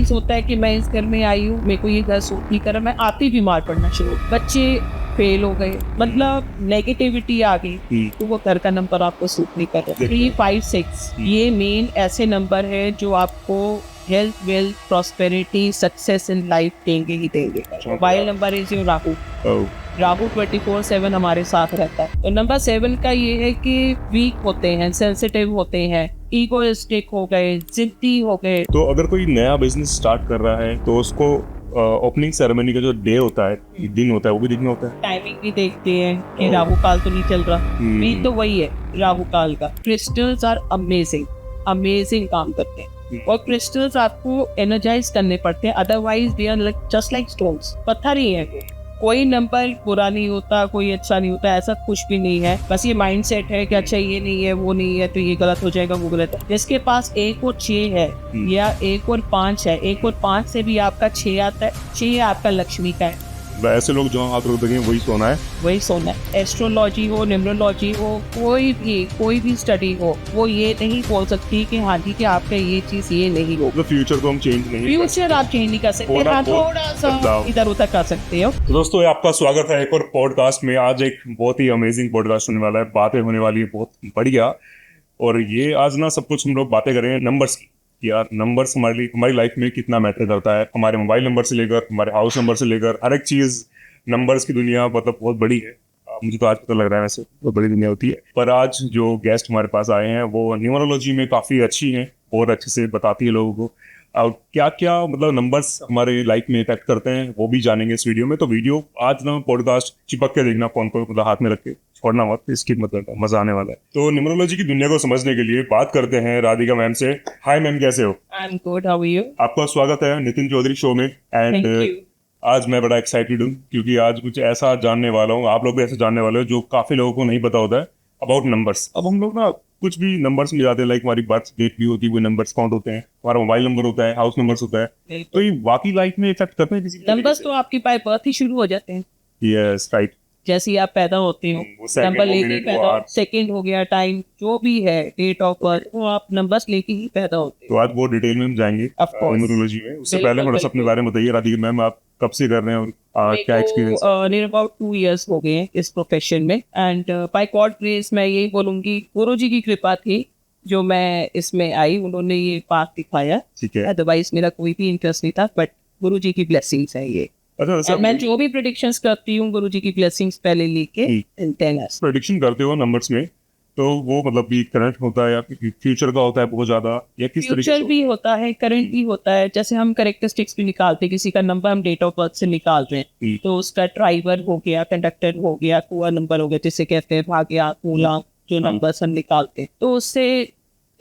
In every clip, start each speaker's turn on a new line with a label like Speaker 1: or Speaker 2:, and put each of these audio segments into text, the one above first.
Speaker 1: Sometimes होता है कि मैं इस घर में आई हूँ, मेरे को ये घर सूट नहीं कर रहा, मैं आती बीमार पड़ना शुरू, बच्चे फेल हो गए, मतलब नेगेटिविटी आ गई, तो वो घर का नंबर आपको सूट नहीं कर रहा। 3, 5, 6 ये मेन ऐसे नंबर है जो आपको health, wealth, prosperity, success in life देंगे ही देंगे। Mobile number is your Rahu. Rahu 24/7 हमारे साथ रहता है। तो नंबर 7 का ये है कि वीक होते हैं, सेंसिटिव होते हैं, ईगोइस्टिक हो गए, जिद्दी हो गए।
Speaker 2: तो अगर कोई नया बिजनेस स्टार्ट कर रहा है तो उसको ओपनिंग सेरेमनी का जो डे होता है, दिन होता है, वो भी देखना होता है।
Speaker 1: टाइमिंग भी देखते हैं कि राहु काल तो नहीं चल रहा, वीक तो वही है राहु काल का। क्रिस्टल्स आर अमेजिंग, अमेजिंग काम करते हैं, और क्रिस्टल्स आपको एनर्जाइज करने पड़ते हैं, otherwise they are just like stones, पत्थर ही है। कोई नंबर बुरा नहीं होता, कोई अच्छा नहीं होता, ऐसा कुछ भी नहीं है। बस ये माइंडसेट है कि अच्छा ये नहीं है, वो नहीं है, तो ये गलत हो जाएगा, वो गलत है। जिसके पास 1 और 6 है, या 1 और 5 है, 1 और 5 से भी आपका 6 आता है, 6 आपका लक्ष्मी का है।
Speaker 2: ऐसे लोग जो हाथ रख देंगे वही सोना है,
Speaker 1: वही सोना है। एस्ट्रोलॉजी हो, न्यूमरोलॉजी हो, कोई भी स्टडी हो, वो ये नहीं बोल सकती कि हाँ जी कि आपका ये चीज ये नहीं हो।
Speaker 2: तो फ्यूचर को हम चेंज नहीं
Speaker 1: फ्यूचर आप चेंज नहीं कर सकते, हाँ थोड़ा सा इधर उधर कर सकते हो।
Speaker 2: तो दोस्तों आपका स्वागत है एक और पॉडकास्ट में। आज एक बहुत ही अमेजिंग पॉडकास्ट होने वाला है, बातें होने वाली है बहुत बढ़िया। और ये आज ना सब कुछ हम लोग बातें करेंगे नंबर्स की। यार नंबर्स हमारी लाइफ में कितना मैटर करता है। हमारे मोबाइल नंबर से लेकर हमारे हाउस नंबर से लेकर हर एक चीज, नंबर्स की दुनिया मतलब बहुत बड़ी है। मुझे तो आज पता लग रहा है, वैसे बहुत बड़ी दुनिया होती है। पर आज जो गेस्ट हमारे पास आए हैं वो न्यूमरोलॉजी में काफी अच्छी हैं और अच्छे से बताती है लोगों को और क्या क्या मतलब नंबर्स हमारे लाइफ में इफेक्ट करते हैं, वो भी जानेंगे इस वीडियो में। तो वीडियो आज ना पॉडकास्ट चिपक के देखना, फोन को मतलब हाथ में रख के छोड़ना मत, इसकी मतलब मजा आने वाला है। तो न्यूमरोलॉजी की दुनिया को समझने के लिए बात करते हैं राधिका मैम से। हाय मैम, कैसे हो?
Speaker 1: I am good, how are you?
Speaker 2: आपका स्वागत है नितिन चौधरी शो में।
Speaker 1: Thank
Speaker 2: and
Speaker 1: you.
Speaker 2: आज मैं बड़ा एक्साइटेड हूँ क्योंकि आज कुछ ऐसा जानने वाला हूँ, आप लोग भी ऐसा जानने वाले हो जो काफी लोगों को नहीं पता होता है अबाउट नंबर्स। अब हम लोग ना कुछ भी नंबर्स में जाते हैं, लाइक हमारी बर्थ डेट भी होती है, वो नंबर्स काउंट होते हैं, हमारा मोबाइल नंबर होता है, हाउस नंबर्स होता है। तो ये वाकई लाइफ में इफेक्ट करते हैं किसी
Speaker 1: नंबर्स तो आपकी बाय बर्थ ही शुरू हो जाते हैं।
Speaker 2: Yes right.
Speaker 1: जैसे ही आप पैदा होते हो,
Speaker 2: वो second
Speaker 1: नंबर
Speaker 2: हो,
Speaker 1: लेके
Speaker 2: minute
Speaker 1: पैदा,
Speaker 2: हो, hour।
Speaker 1: सेकंड हो गया, टाइम जो भी है, डेट ऑफ बर्थ, वो आप नंबर्स लेके ही पैदा होते
Speaker 2: तो आज बहुत डिटेल में हम जाएंगे
Speaker 1: Of course।
Speaker 2: न्यूमरोलॉजी में। उससे
Speaker 1: बिल्कुल,
Speaker 2: पहले थोड़ा सा अपने
Speaker 1: बिल्कुल।
Speaker 2: बारे में बताइए राधिका मैम, आप कब से कर रहे हैं और क्या एक्सपीरियंस?
Speaker 1: नियर अबाउट 2 years हो गए हैं इस प्रोफेशन में, एंड बाय गॉड ग्रेस मैं यही बोलूंगी, गुरु जी की कृपा थी जो मैं इसमें आई, उन्होंने ये पाथ दिखाया।
Speaker 2: ठीक है।
Speaker 1: अदरवाइज मेरा कोई भी इंटरेस्ट नहीं था, बट गुरु जी की ब्लेसिंग्स है ये।
Speaker 2: अच्छा
Speaker 1: मैं जो भी प्रेडिक्शंस करती हूँ गुरु जी की ब्लेसिंग्स पहले लेके
Speaker 2: प्रेडिक्शन करते हो नंबर्स में, तो वो मतलब भी करंट होता है या फ्यूचर का होता है बहुत ज्यादा, या किस तरीके
Speaker 1: फ्यूचर
Speaker 2: से?
Speaker 1: भी होता है, करंट भी होता है। जैसे हम कैरेक्टरिस्टिक्स भी निकालते हैं, किसी का नंबर हम डेट ऑफ बर्थ से निकाल रहे हैं, तो उसका ड्राइवर हो गया, कंडक्टर हो गया, कुआ नंबर हो गया, जिसे कहते हैं भाग्य, कूला, जो नंबर हम निकालते हैं, तो उससे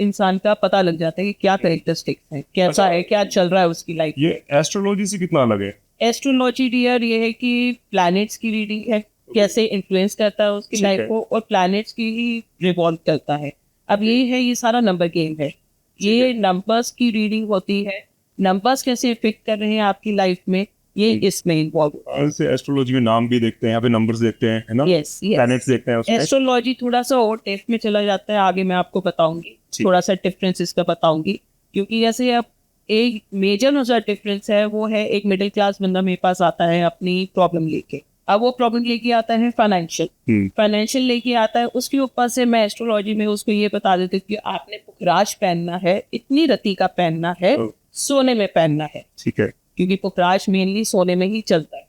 Speaker 1: इंसान का पता लग जाता है कि क्या कैरेक्टरिस्टिक्स है, कैसा है, क्या चल रहा है उसकी लाइफ।
Speaker 2: ये एस्ट्रोलॉजी से कितना अलग है?
Speaker 1: एस्ट्रोलॉजी डियर ये है कि प्लैनेट्स की रीडिंग है, कैसे इन्फ्लुएंस करता है उसकी लाइफ को, और प्लैनेट्स की ही रिवॉल्व करता है। अब ये है, ये सारा नंबर गेम है, ये नंबर्स की रीडिंग होती है, नंबर्स कैसे इफेक्ट कर रहे हैं आपकी लाइफ में, ये इसमें इन्वॉल्व।
Speaker 2: ऐसे एस्ट्रोलॉजी में नाम भी देखते हैं, यहाँ पे नंबर्स देखते हैं, है ना?
Speaker 1: यस,
Speaker 2: प्लैनेट्स देखते हैं उसमें।
Speaker 1: एस्ट्रोलॉजी थोड़ा सा और डेप्थ में चला जाता है, आगे मैं आपको बताऊंगी, थोड़ा सा डिफरेंस इसका बताऊंगी। क्योंकि जैसे अब एक मेजर जो डिफरेंस है वो है, एक मिडिल क्लास बंदा मेरे पास आता है अपनी प्रॉब्लम लेके, अब वो प्रॉब्लम लेके आता है फाइनेंशियल लेके आता है, उसके ऊपर से मैं एस्ट्रोलॉजी में उसको ये बता देती हूँ कि आपने पुखराज पहनना है, इतनी रति का पहनना है, सोने में पहनना है।
Speaker 2: ठीक है।
Speaker 1: क्योंकि पुखराज मेनली सोने में ही चलता है,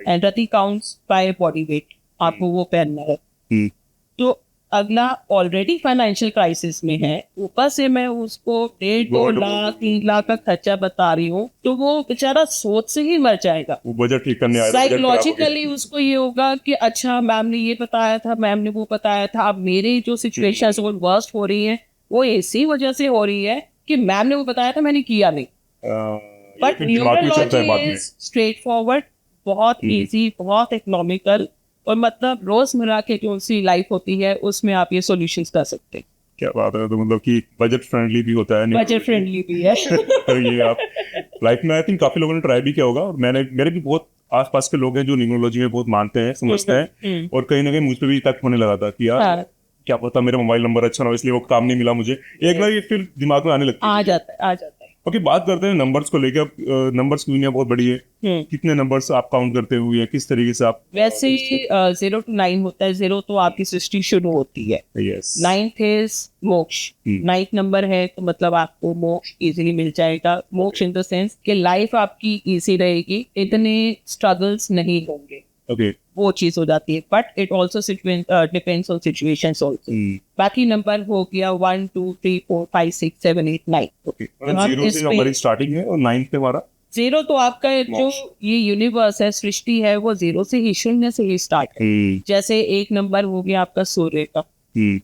Speaker 1: and Rati counts by body weight, आपको वो पहनना है। तो अगला ऑलरेडी फाइनेंशियल क्राइसिस में है, ऊपर से मैं उसको 1.5-2 लाख 3 लाख का खर्चा बता रही हूँ, तो वो बेचारा सोच से ही मर जाएगा।
Speaker 2: वो बजट ठीक करने आया,
Speaker 1: साइकोलॉजिकली उसको ये होगा कि अच्छा मैम ने ये बताया था, मैम ने वो बताया था, अब मेरी जो सिचुएशन वो वर्स्ट हो रही है, वो इसी वजह से हो रही है कि मैम ने वो बताया था, मैंने किया नहीं। But numerology is straight forward, बहुत इजी, बहुत इकोनॉमिकल, और मतलब रोजमर्रा के जो सी लाइफ होती है उसमें आप ये सॉल्यूशंस कर सकते हैं।
Speaker 2: क्या बात है। तो मतलब कि बजट फ्रेंडली भी होता है,
Speaker 1: बजट फ्रेंडली भी है।
Speaker 2: तो ये आप लाइफ में आई थिंक काफी लोगों ने ट्राई भी किया होगा, और मेरे भी बहुत आसपास के लोग हैं जो न्यूमरोलॉजी में बहुत मानते हैं, समझते हैं, और कहीं ना कहीं मुझ पे भी इफेक्ट होने लगा था कि यार क्या पता मेरा मोबाइल नंबर अच्छा ना हो इसलिए वो काम नहीं मिला मुझे, एक बार ये फिर दिमाग में आने लगता है।
Speaker 1: आ जाता है।
Speaker 2: ओके, बात करते हैं नंबर्स को लेकर। अब नंबर्स की दुनिया बहुत बड़ी है, कितने नंबर्स आप काउंट करते हुए, किस तरीके से आप?
Speaker 1: वैसे 0 to 9 होता है। 0 तो आपकी सृष्टि शुरू होती है।
Speaker 2: यस।
Speaker 1: 9th इज मोक्ष। 9th नंबर है तो मतलब आपको मोक्ष इजीली मिल जाएगा। मोक्ष इन द सेंस कि लाइफ आपकी इजी रहेगी, इतने स्ट्रगल्स नहीं होंगे।
Speaker 2: ओके।
Speaker 1: वो चीज हो जाती है, but it also depends on situations also. बाकी नंबर हो गया 1 2 3 4 5 6 7 8 9।
Speaker 2: ओके, मतलब 0 से हमारी स्टार्टिंग है और 9 पे हमारा
Speaker 1: 0 तो आपका जो ये यूनिवर्स है, सृष्टि है, वो 0 से ही, शून्य से ही स्टार्ट है। जैसे 1 नंबर हो गया आपका सूर्य का,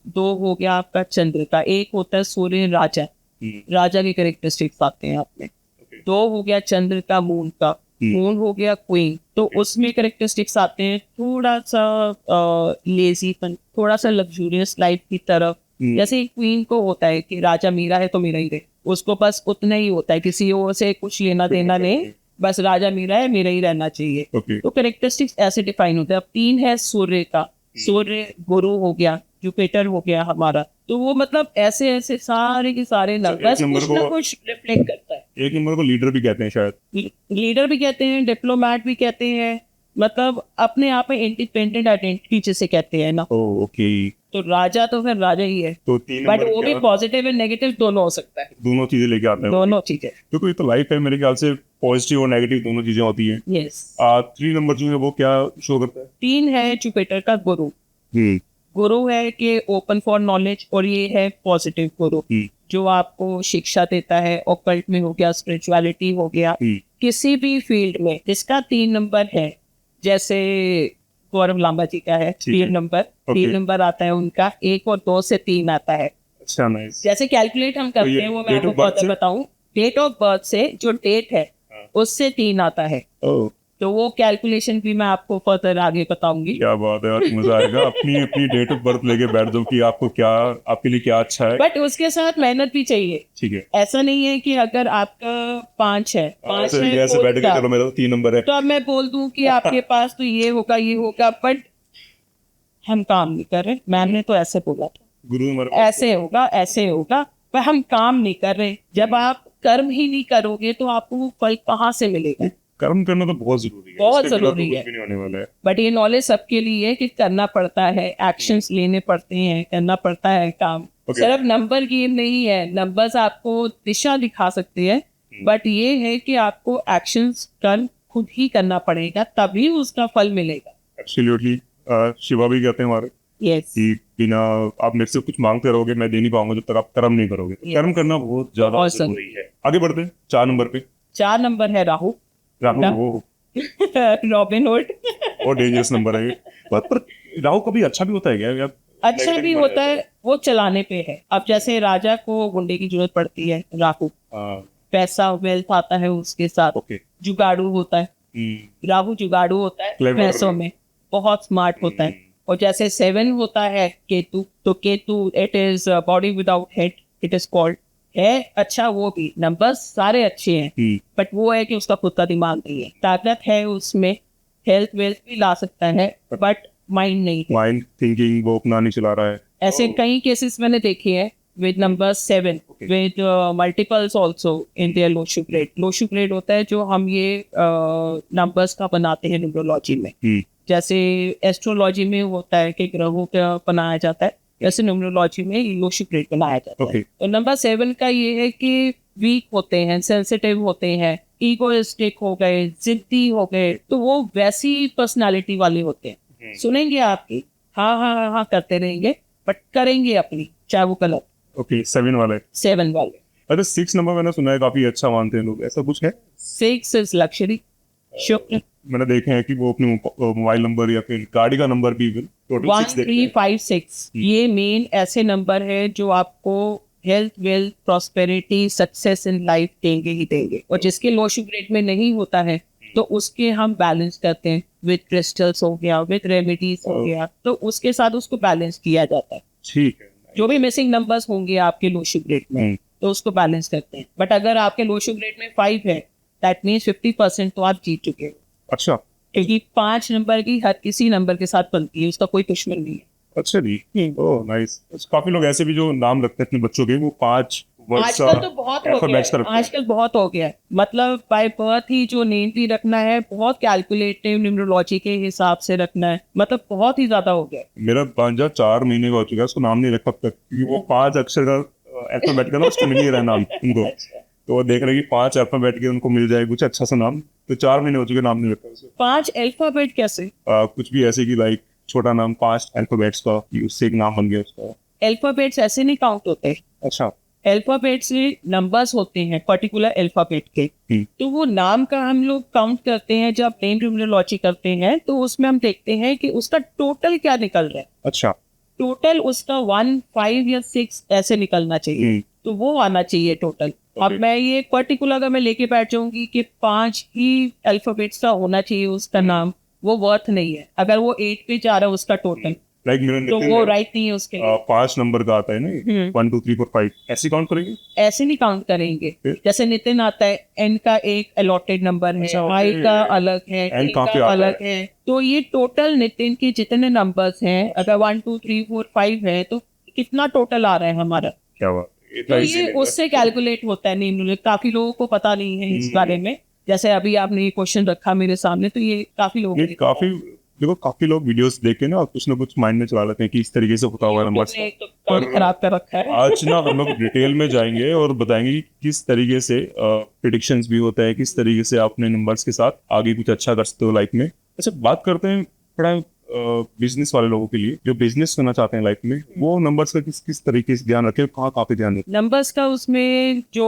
Speaker 1: 2 हो गया आपका चंद्र का, 1 होता है सूर्य राजा, राजा के कैरेक्टरिस्टिक्स आते हैं आप में। 2 हो गया चंद्र का, मून का, मून हो गया क्वीन, तो उसमें कैरेक्टरिस्टिक्स आते हैं थोड़ा सा लेजीपन, थोड़ा सा लग्जूरियस लाइफ की तरफ। जैसे क्वीन को होता है कि राजा मेरा है तो मेरा ही रहे, उसको बस उतना ही होता है, किसी और से कुछ लेना देना नहीं, बस राजा मेरा है, मेरा ही रहना चाहिए। तो कैरेक्टरिस्टिक्स ऐसे डिफाइन होते हैं। अब 3 है सूर्य का, सूर्य गुरु हो गया, जुपिटर हो गया हमारा, तो वो मतलब ऐसे ऐसे सारे के सारे नंबर्स कुछ ना कुछ रिफ्लेक्ट करता है।
Speaker 2: 1 नंबर को लीडर भी कहते हैं शायद।
Speaker 1: लीडर भी कहते हैं, डिप्लोमैट भी कहते हैं, मतलब अपने आप में इंडिपेंडेंट आइडेंटिटी जिसे कहते हैं ना।
Speaker 2: ओके।
Speaker 1: तो राजा तो फिर राजा ही है,
Speaker 2: तो 3
Speaker 1: बट
Speaker 2: नंबर
Speaker 1: वो भी पॉजिटिव एंड नेगेटिव दोनों हो सकता है।
Speaker 2: दोनों चीजें लेके आते हैं।
Speaker 1: दोनों चीजें,
Speaker 2: क्योंकि तो लाइफ है मेरे ख्याल से पॉजिटिव और नेगेटिव दोनों चीजें होती हैं।
Speaker 1: यस।
Speaker 2: 3 नंबर जो है वो क्या शो करता है?
Speaker 1: 3 है जुपिटर का गुरु। गुरु है कि ओपन फॉर नॉलेज, और ये है पॉजिटिव गुरु जो आपको शिक्षा देता है। ऑकल्ट में हो गया, स्पिरिचुअलिटी हो गया, किसी भी फील्ड में जिसका 3 नंबर है, जैसे गौरव लांबा जी का है 3 नंबर। 3 नंबर आता है उनका, 1 और 2 से 3 आता है।
Speaker 2: अच्छा, नाइस।
Speaker 1: जैसे कैलकुलेट हम करते हैं, वो मैं आपको बताऊं, डेट ऑफ बर्थ से जो डेट है उससे 3 आता है। तो वो कैलकुलेशन भी मैं आपको फर्दर आगे बताऊंगी।
Speaker 2: क्या बात है यार, मजा आएगा। अपनी अपनी डेट ऑफ बर्थ लेके बैठ जाओ कि आपको क्या, आपके लिए क्या अच्छा है।
Speaker 1: बट उसके साथ मेहनत भी चाहिए।
Speaker 2: ठीक है,
Speaker 1: ऐसा नहीं है कि अगर आपका 5 है, 5 है
Speaker 2: ऐसे बैठ के चलो मेरा 3 नंबर है
Speaker 1: तो अब मैं बोल दूं कि आपके पास तो ये होगा ये होगा, बट हम काम नहीं कर रहे। मैम ने तो ऐसे बोला था,
Speaker 2: गुरु
Speaker 1: ऐसे होगा ऐसे होगा, पर हम काम नहीं कर रहे। जब आप कर्म ही नहीं करोगे तो आपको वो फल कहाँ से मिलेगा?
Speaker 2: कर्म करना तो बहुत जरूरी है,
Speaker 1: बहुत
Speaker 2: इसके बिना तो
Speaker 1: जरूरी
Speaker 2: कुछ
Speaker 1: है।
Speaker 2: भी नहीं होने वाला है।
Speaker 1: बट ये नॉलेज सबके लिए है कि करना पड़ता है, एक्शंस लेने पड़ते हैं, करना पड़ता है काम। सिर्फ नंबर गेम नहीं है। नंबर्स आपको दिशा दिखा सकते हैं, बट ये है कि आपको एक्शंस कल खुद ही करना पड़ेगा, तभी उसका फल मिलेगा।
Speaker 2: एब्सोल्युटली। शिवा भी कहते हैं हमारे
Speaker 1: यस।
Speaker 2: कि बिना आप मेरे से कुछ मांगते रहोगे मैं दे नहीं पाऊंगा जब तक आप कर्म नहीं करोगे। तो कर्म करना बहुत ज्यादा
Speaker 1: Awesome.
Speaker 2: जरूरी है। आगे बढ़ते हैं 4 नंबर पे।
Speaker 1: 4 नंबर है राहु।
Speaker 2: राहु वो
Speaker 1: रॉबिन हुड।
Speaker 2: और डेंजरस नंबर है ये। पर राहु कभी अच्छा भी होता है क्या या
Speaker 1: अच्छा भी होता है, वो चलाने पे है। अब जैसे राजा को गुंडे की जरूरत पड़ती है, राहु पैसा वेल्थ आता है उसके साथ।
Speaker 2: ओके।
Speaker 1: जुगाड़ू होता है, राहु जुगाड़ू होता है
Speaker 2: Clever.
Speaker 1: पैसों में, बहुत स्मार्ट होता है। और जैसे 7 होता है केतु, तो Ketu it is body without head, it is called है। अच्छा, वो भी नंबर्स सारे अच्छे हैं, बट वो है कि उसका खुद का दिमाग नहीं है। ताकत है उसमें, हेल्थ वेल्थ भी ला सकता है, बट माइंड नहीं है।
Speaker 2: माइंड थिंकिंग वो अपना नहीं चला रहा है।
Speaker 1: ऐसे कई केसेस मैंने देखे हैं with number 7 with multiples also in their low sugar grade। low sugar grade होता है जो हम ये नंबर्स का बनाते हैं न्यूमरोलॉजी में। जैसे एस्ट्रोलॉजी में होता है कि ग्रहों का बनाया जाता है, वैसे न्यूमरोलॉजी में लो सुगर ग्रेड बनाया जाता है। तो नंबर 7 का ये है कि वीक होते हैं, सेंसिटिव होते हैं, ईगोइस्टिक हो गए, जिद्दी हो गए, तो वो वैसी पर्सनालिटी वाले होते हैं। सुनेंगे आपकी, हाँ हाँ हाँ हाँ करते रहेंगे, बट करेंगे अपनी, चाहे वो गलत।
Speaker 2: ओके, 7 वाले।
Speaker 1: 7 वाले।
Speaker 2: अरे 6 नंबर मैंने सुना है काफी अच्छा मानते हैं लोग, ऐसा कुछ है?
Speaker 1: 6 इज लग्जरी, शुक्र।
Speaker 2: मैंने देखे हैं कि वो अपने मोबाइल नंबर या फिर गाड़ी का नंबर भी टोटल 6 देते हैं।
Speaker 1: 1356 ये मेन ऐसे नंबर है जो आपको health wealth prosperity success in life देंगे ही देंगे। और जिसके लो शुगर रेट में नहीं होता है तो उसके हम बैलेंस करते हैं विद क्रिस्टल्स हो गया, विद रेमेडीज हो गया, तो उसके साथ उसको बैलेंस किया जाता है।
Speaker 2: ठीक है।
Speaker 1: जो भी मिसिंग नंबर्स होंगे आपके लो शुगर रेट में तो उसको बैलेंस करते हैं। बट अगर आपके लो शुगर रेट में 5 है, दैट मीन्स 50% तो आप जीत चुके हो।
Speaker 2: अच्छा,
Speaker 1: क्योंकि 5 नंबर की हर किसी नंबर के साथ बनती है, उसका कोई दुश्मन नहीं है।
Speaker 2: अच्छा जी। Oh nice. काफी लोग ऐसे भी जो नाम रखते हैं अपने बच्चों के, वो 5 वर्ड्स
Speaker 1: आजकल तो बहुत हो गया
Speaker 2: अल्फाबेट्स का
Speaker 1: है,
Speaker 2: रखते हैं।
Speaker 1: आजकल बहुत हो गया है। मतलब बाय बर्थ ही जो नेम भी रखना है बहुत कैलकुलेटिव न्यूमरोलॉजी के हिसाब से रखना है, मतलब बहुत ही ज्यादा हो गया है।
Speaker 2: मेरा भांजा 4 महीने का हो चुका है, उसको नाम नहीं रखा अब तक, क्योंकि वो 5 अक्षर का अल्फाबेट का ना उसको मिल नहीं रहा है नाम उनको। तो वो देख रहे हैं कि 5 अल्फाबेट के उनको मिल जाए कुछ अच्छा सा नाम, तो 4 महीने हो चुके नाम नहीं रखा उसे।
Speaker 1: 5 अल्फाबेट कैसे?
Speaker 2: कुछ भी ऐसे कि लाइक छोटा नाम 5 अल्फाबेट्स का, कि उससे एक नाम बन गया उसका।
Speaker 1: अल्फाबेट्स ऐसे नहीं काउंट होते।
Speaker 2: अच्छा।
Speaker 1: अल्फाबेट्स में नंबर्स होते हैं पर्टिकुलर अल्फाबेट के। तो वो नाम का हम लोग काउंट करते हैं जब नेम न्यूमरोलॉजी करते हैं, तो उसमें हम देखते हैं कि उसका टोटल क्या निकल रहा है।
Speaker 2: अच्छा।
Speaker 1: टोटल उसका 1, 5 या 6 ऐसे निकलना चाहिए, तो वो आना चाहिए टोटल। अब
Speaker 2: Okay.
Speaker 1: मैं ये पर्टिकुलर अगर मैं लेके बैठ जाऊंगी कि 5 ही अल्फाबेट्स का होना चाहिए उसका नाम, वो वर्थ नहीं है। अगर वो 8 पे जा रहा है उसका टोटल,
Speaker 2: लाइक मेरा
Speaker 1: तो
Speaker 2: नितिन
Speaker 1: वो
Speaker 2: है,
Speaker 1: राइट नहीं है उसके लिए।
Speaker 2: 5 नंबर का आता है ना, 1 2 3 4 5 ऐसे काउंट करेंगे।
Speaker 1: ऐसे नहीं काउंट करेंगे।
Speaker 2: फिर?
Speaker 1: जैसे नितिन आता है, एन का एक अलॉटेड नंबर है,
Speaker 2: अच्छा,
Speaker 1: आई
Speaker 2: okay.
Speaker 1: का अलग है,
Speaker 2: N
Speaker 1: टी
Speaker 2: कहाँ पे
Speaker 1: का
Speaker 2: आता
Speaker 1: अलग है। तो ये टोटल नितिन के जितने नंबर्स हैं, अगर 1 2 3 4 5 है, तो कितना टोटल आ रहा है हमारा।
Speaker 2: क्या बात,
Speaker 1: तो ये उससे कैलकुलेट होता है नेम। काफी लोगों को पता नहीं है इस बारे में। जैसे अभी आपने ये क्वेश्चन रखा मेरे सामने, तो ये काफी लोग
Speaker 2: नहीं, काफी देखो, काफी लोग वीडियोस देख के ना कुछ ना कुछ माइंड में चला लेते हैं कि इस तरीके से होता हुआ नंबर।
Speaker 1: तो काम खराब कर रखा है।
Speaker 2: आज ना हम लोग डिटेल में जाएंगे और बताएंगे कि किस तरीके से प्रिडिक्शंस भी होता है, किस तरीके से आप अपने नंबर्स के साथ आगे कुछ अच्छा कर सकते हो लाइफ में। अच्छा, बात करते हैं थोड़ा बिजनेस वाले लोगों के लिए, जो बिजनेस करना चाहते हैं लाइफ में, वो नंबर्स का किस किस तरीके से ध्यान रखें, कहाँ कहाँ पे ध्यान रखें।
Speaker 1: नंबर्स का उसमें जो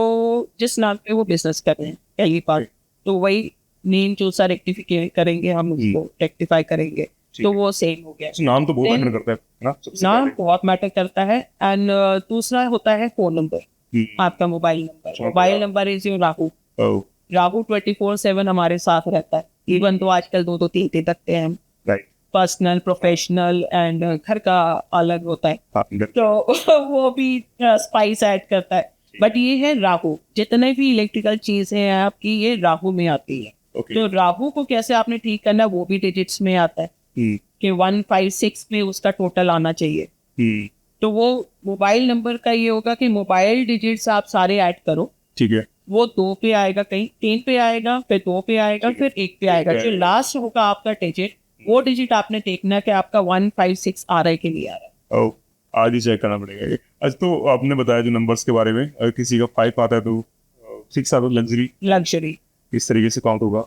Speaker 1: जिस नाम पे वो बिजनेस कर रहे हैं पहली बात, तो वही नेम जो सा रेक्टिफिकेट करेंगे, हम उसको रेक्टिफाई करेंगे, तो वो सेम हो गया।
Speaker 2: अच्छा, नाम तो बहुत
Speaker 1: Then-
Speaker 2: मैटर करता है ना, सबसे
Speaker 1: नाम
Speaker 2: पहले।
Speaker 1: बहुत मैटर करता है। एंड दूसरा होता है फोन नंबर, आपका mobile number. Mobile number is your Rahu.
Speaker 2: Oh,
Speaker 1: Rahu 24/7 हमारे साथ रहता है। इवन तो आजकल 2 3 दिन रखते हैं हम,
Speaker 2: right.
Speaker 1: पर्सनल, प्रोफेशनल एंड घर का अलग होता है,
Speaker 2: हाँ,
Speaker 1: तो वो भी स्पाइस ऐड करता है। बट ये है राहु, जितने भी इलेक्ट्रिकल चीजें हैं आपकी, ये राहु में आती है।
Speaker 2: okay.
Speaker 1: तो राहु को कैसे आपने ठीक करना, वो भी डिजिट्स में आता है कि 1 5 6 में उसका टोटल आना चाहिए। तो वो मोबाइल नंबर का ये होगा कि मोबाइल डिजिट्स आप सारे ऐड करो,
Speaker 2: ठीक है।
Speaker 1: वो 2 पे आएगा, कहीं 3 पे आएगा, फिर 2 पे आएगा, फिर 1 पे आएगा। जो लास्ट होगा आपका डिजिट, वो डिजिट आपने देखना कि आपका 1 5 6 आ रहा है कि नहीं आ रहा है।
Speaker 2: Oh, आज ही चेक करना पड़ेगा ये। अच्छा, तो आपने बताया जो नंबर्स के बारे में, अगर किसी का 5 आता है तो 6 आता है लग्जरी,
Speaker 1: लग्जरी
Speaker 2: इस तरीके से काउंट होगा।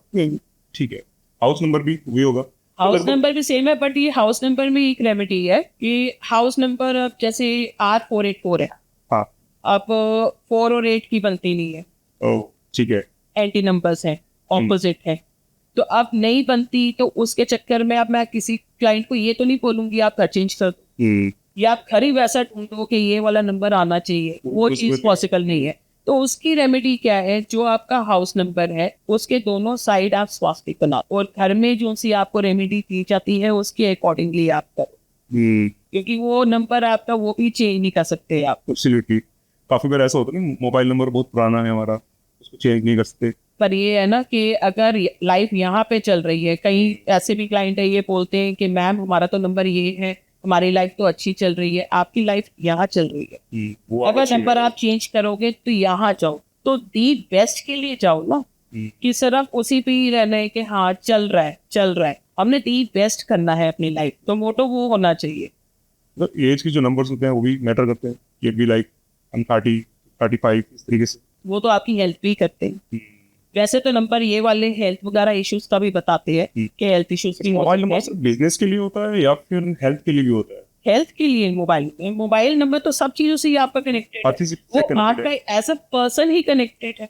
Speaker 2: ठीक है। हाउस नंबर भी वही होगा।
Speaker 1: हाउस नंबर भी सेम है, बट ये हाउस नंबर में एक रेमेडी है कि हाउस नंबर अब जैसे R484 है,
Speaker 2: हाँ।
Speaker 1: अब 4 और 8 की बनती नहीं है,
Speaker 2: ओह, ठीक है।
Speaker 1: एंटी नंबर्स हैं, ऑपोजिट है। तो अब नहीं बनती, तो उसके चक्कर में अब मैं किसी क्लाइंट को ये तो नहीं बोलूंगी आप घर चेंज कर दो, या आप घर ही वैसा ढूंढो कि ये वाला नंबर आना चाहिए, वो चीज पॉसिबल नहीं है। तो उसकी रेमेडी क्या है, जो आपका हाउस नंबर है उसके दोनों साइड आप स्वास्तिक बना, और घर में जो सी आपको रेमेडी दी जाती है उसके अकॉर्डिंगली आप करो, क्योंकि वो नंबर आपका वो भी चेंज नहीं कर सकते आप।
Speaker 2: एब्सोल्युटली। काफी बार ऐसा होता है ना, मोबाइल नंबर बहुत पुराना है हमारा, उसको चेंज नहीं कर सकते।
Speaker 1: पर ये है ना कि अगर लाइफ यहाँ पे चल रही है, कई ऐसे भी क्लाइंट है ये बोलते हैं कि मैम हमारा तो नंबर ये है, हमारी लाइफ तो अच्छी चल रही है, आपकी लाइफ यहाँ चल रही है,
Speaker 2: वो
Speaker 1: अगर नंबर आप चेंज करोगे तो यहाँ जाओ, तो दी बेस्ट के लिए जाओ ना, कि सिर्फ उसी पे ही रहना है कि हाँ चल रहा है चल रहा है। हमने दी बेस्ट करना है अपनी लाइफ, तो मोटो वो होना चाहिए।
Speaker 2: तो एज के जो नंबर्स होते हैं वो भी मैटर करते हैं, ये भी लाइक हम 30 35 इस तरीके से।
Speaker 1: वो तो आपकी हेल्थ भी करते हैं। वैसे तो नंबर ये वाले हेल्थ वगैरह इश्यूज का भी बताते हैं कि हेल्थ इश्यूज भी हो
Speaker 2: मोबाइल
Speaker 1: सकते
Speaker 2: नंबर
Speaker 1: हैं।
Speaker 2: सिर्फ बिजनेस के लिए होता है या फिर हेल्थ के लिए भी होता है?
Speaker 1: हेल्थ के लिए मोबाइल नंबर तो सब चीजों से ही आपका कनेक्टेड
Speaker 2: हर
Speaker 1: है,
Speaker 2: चीज से
Speaker 1: वो
Speaker 2: connected
Speaker 1: आपका एज अ पर्सन ही कनेक्टेड है।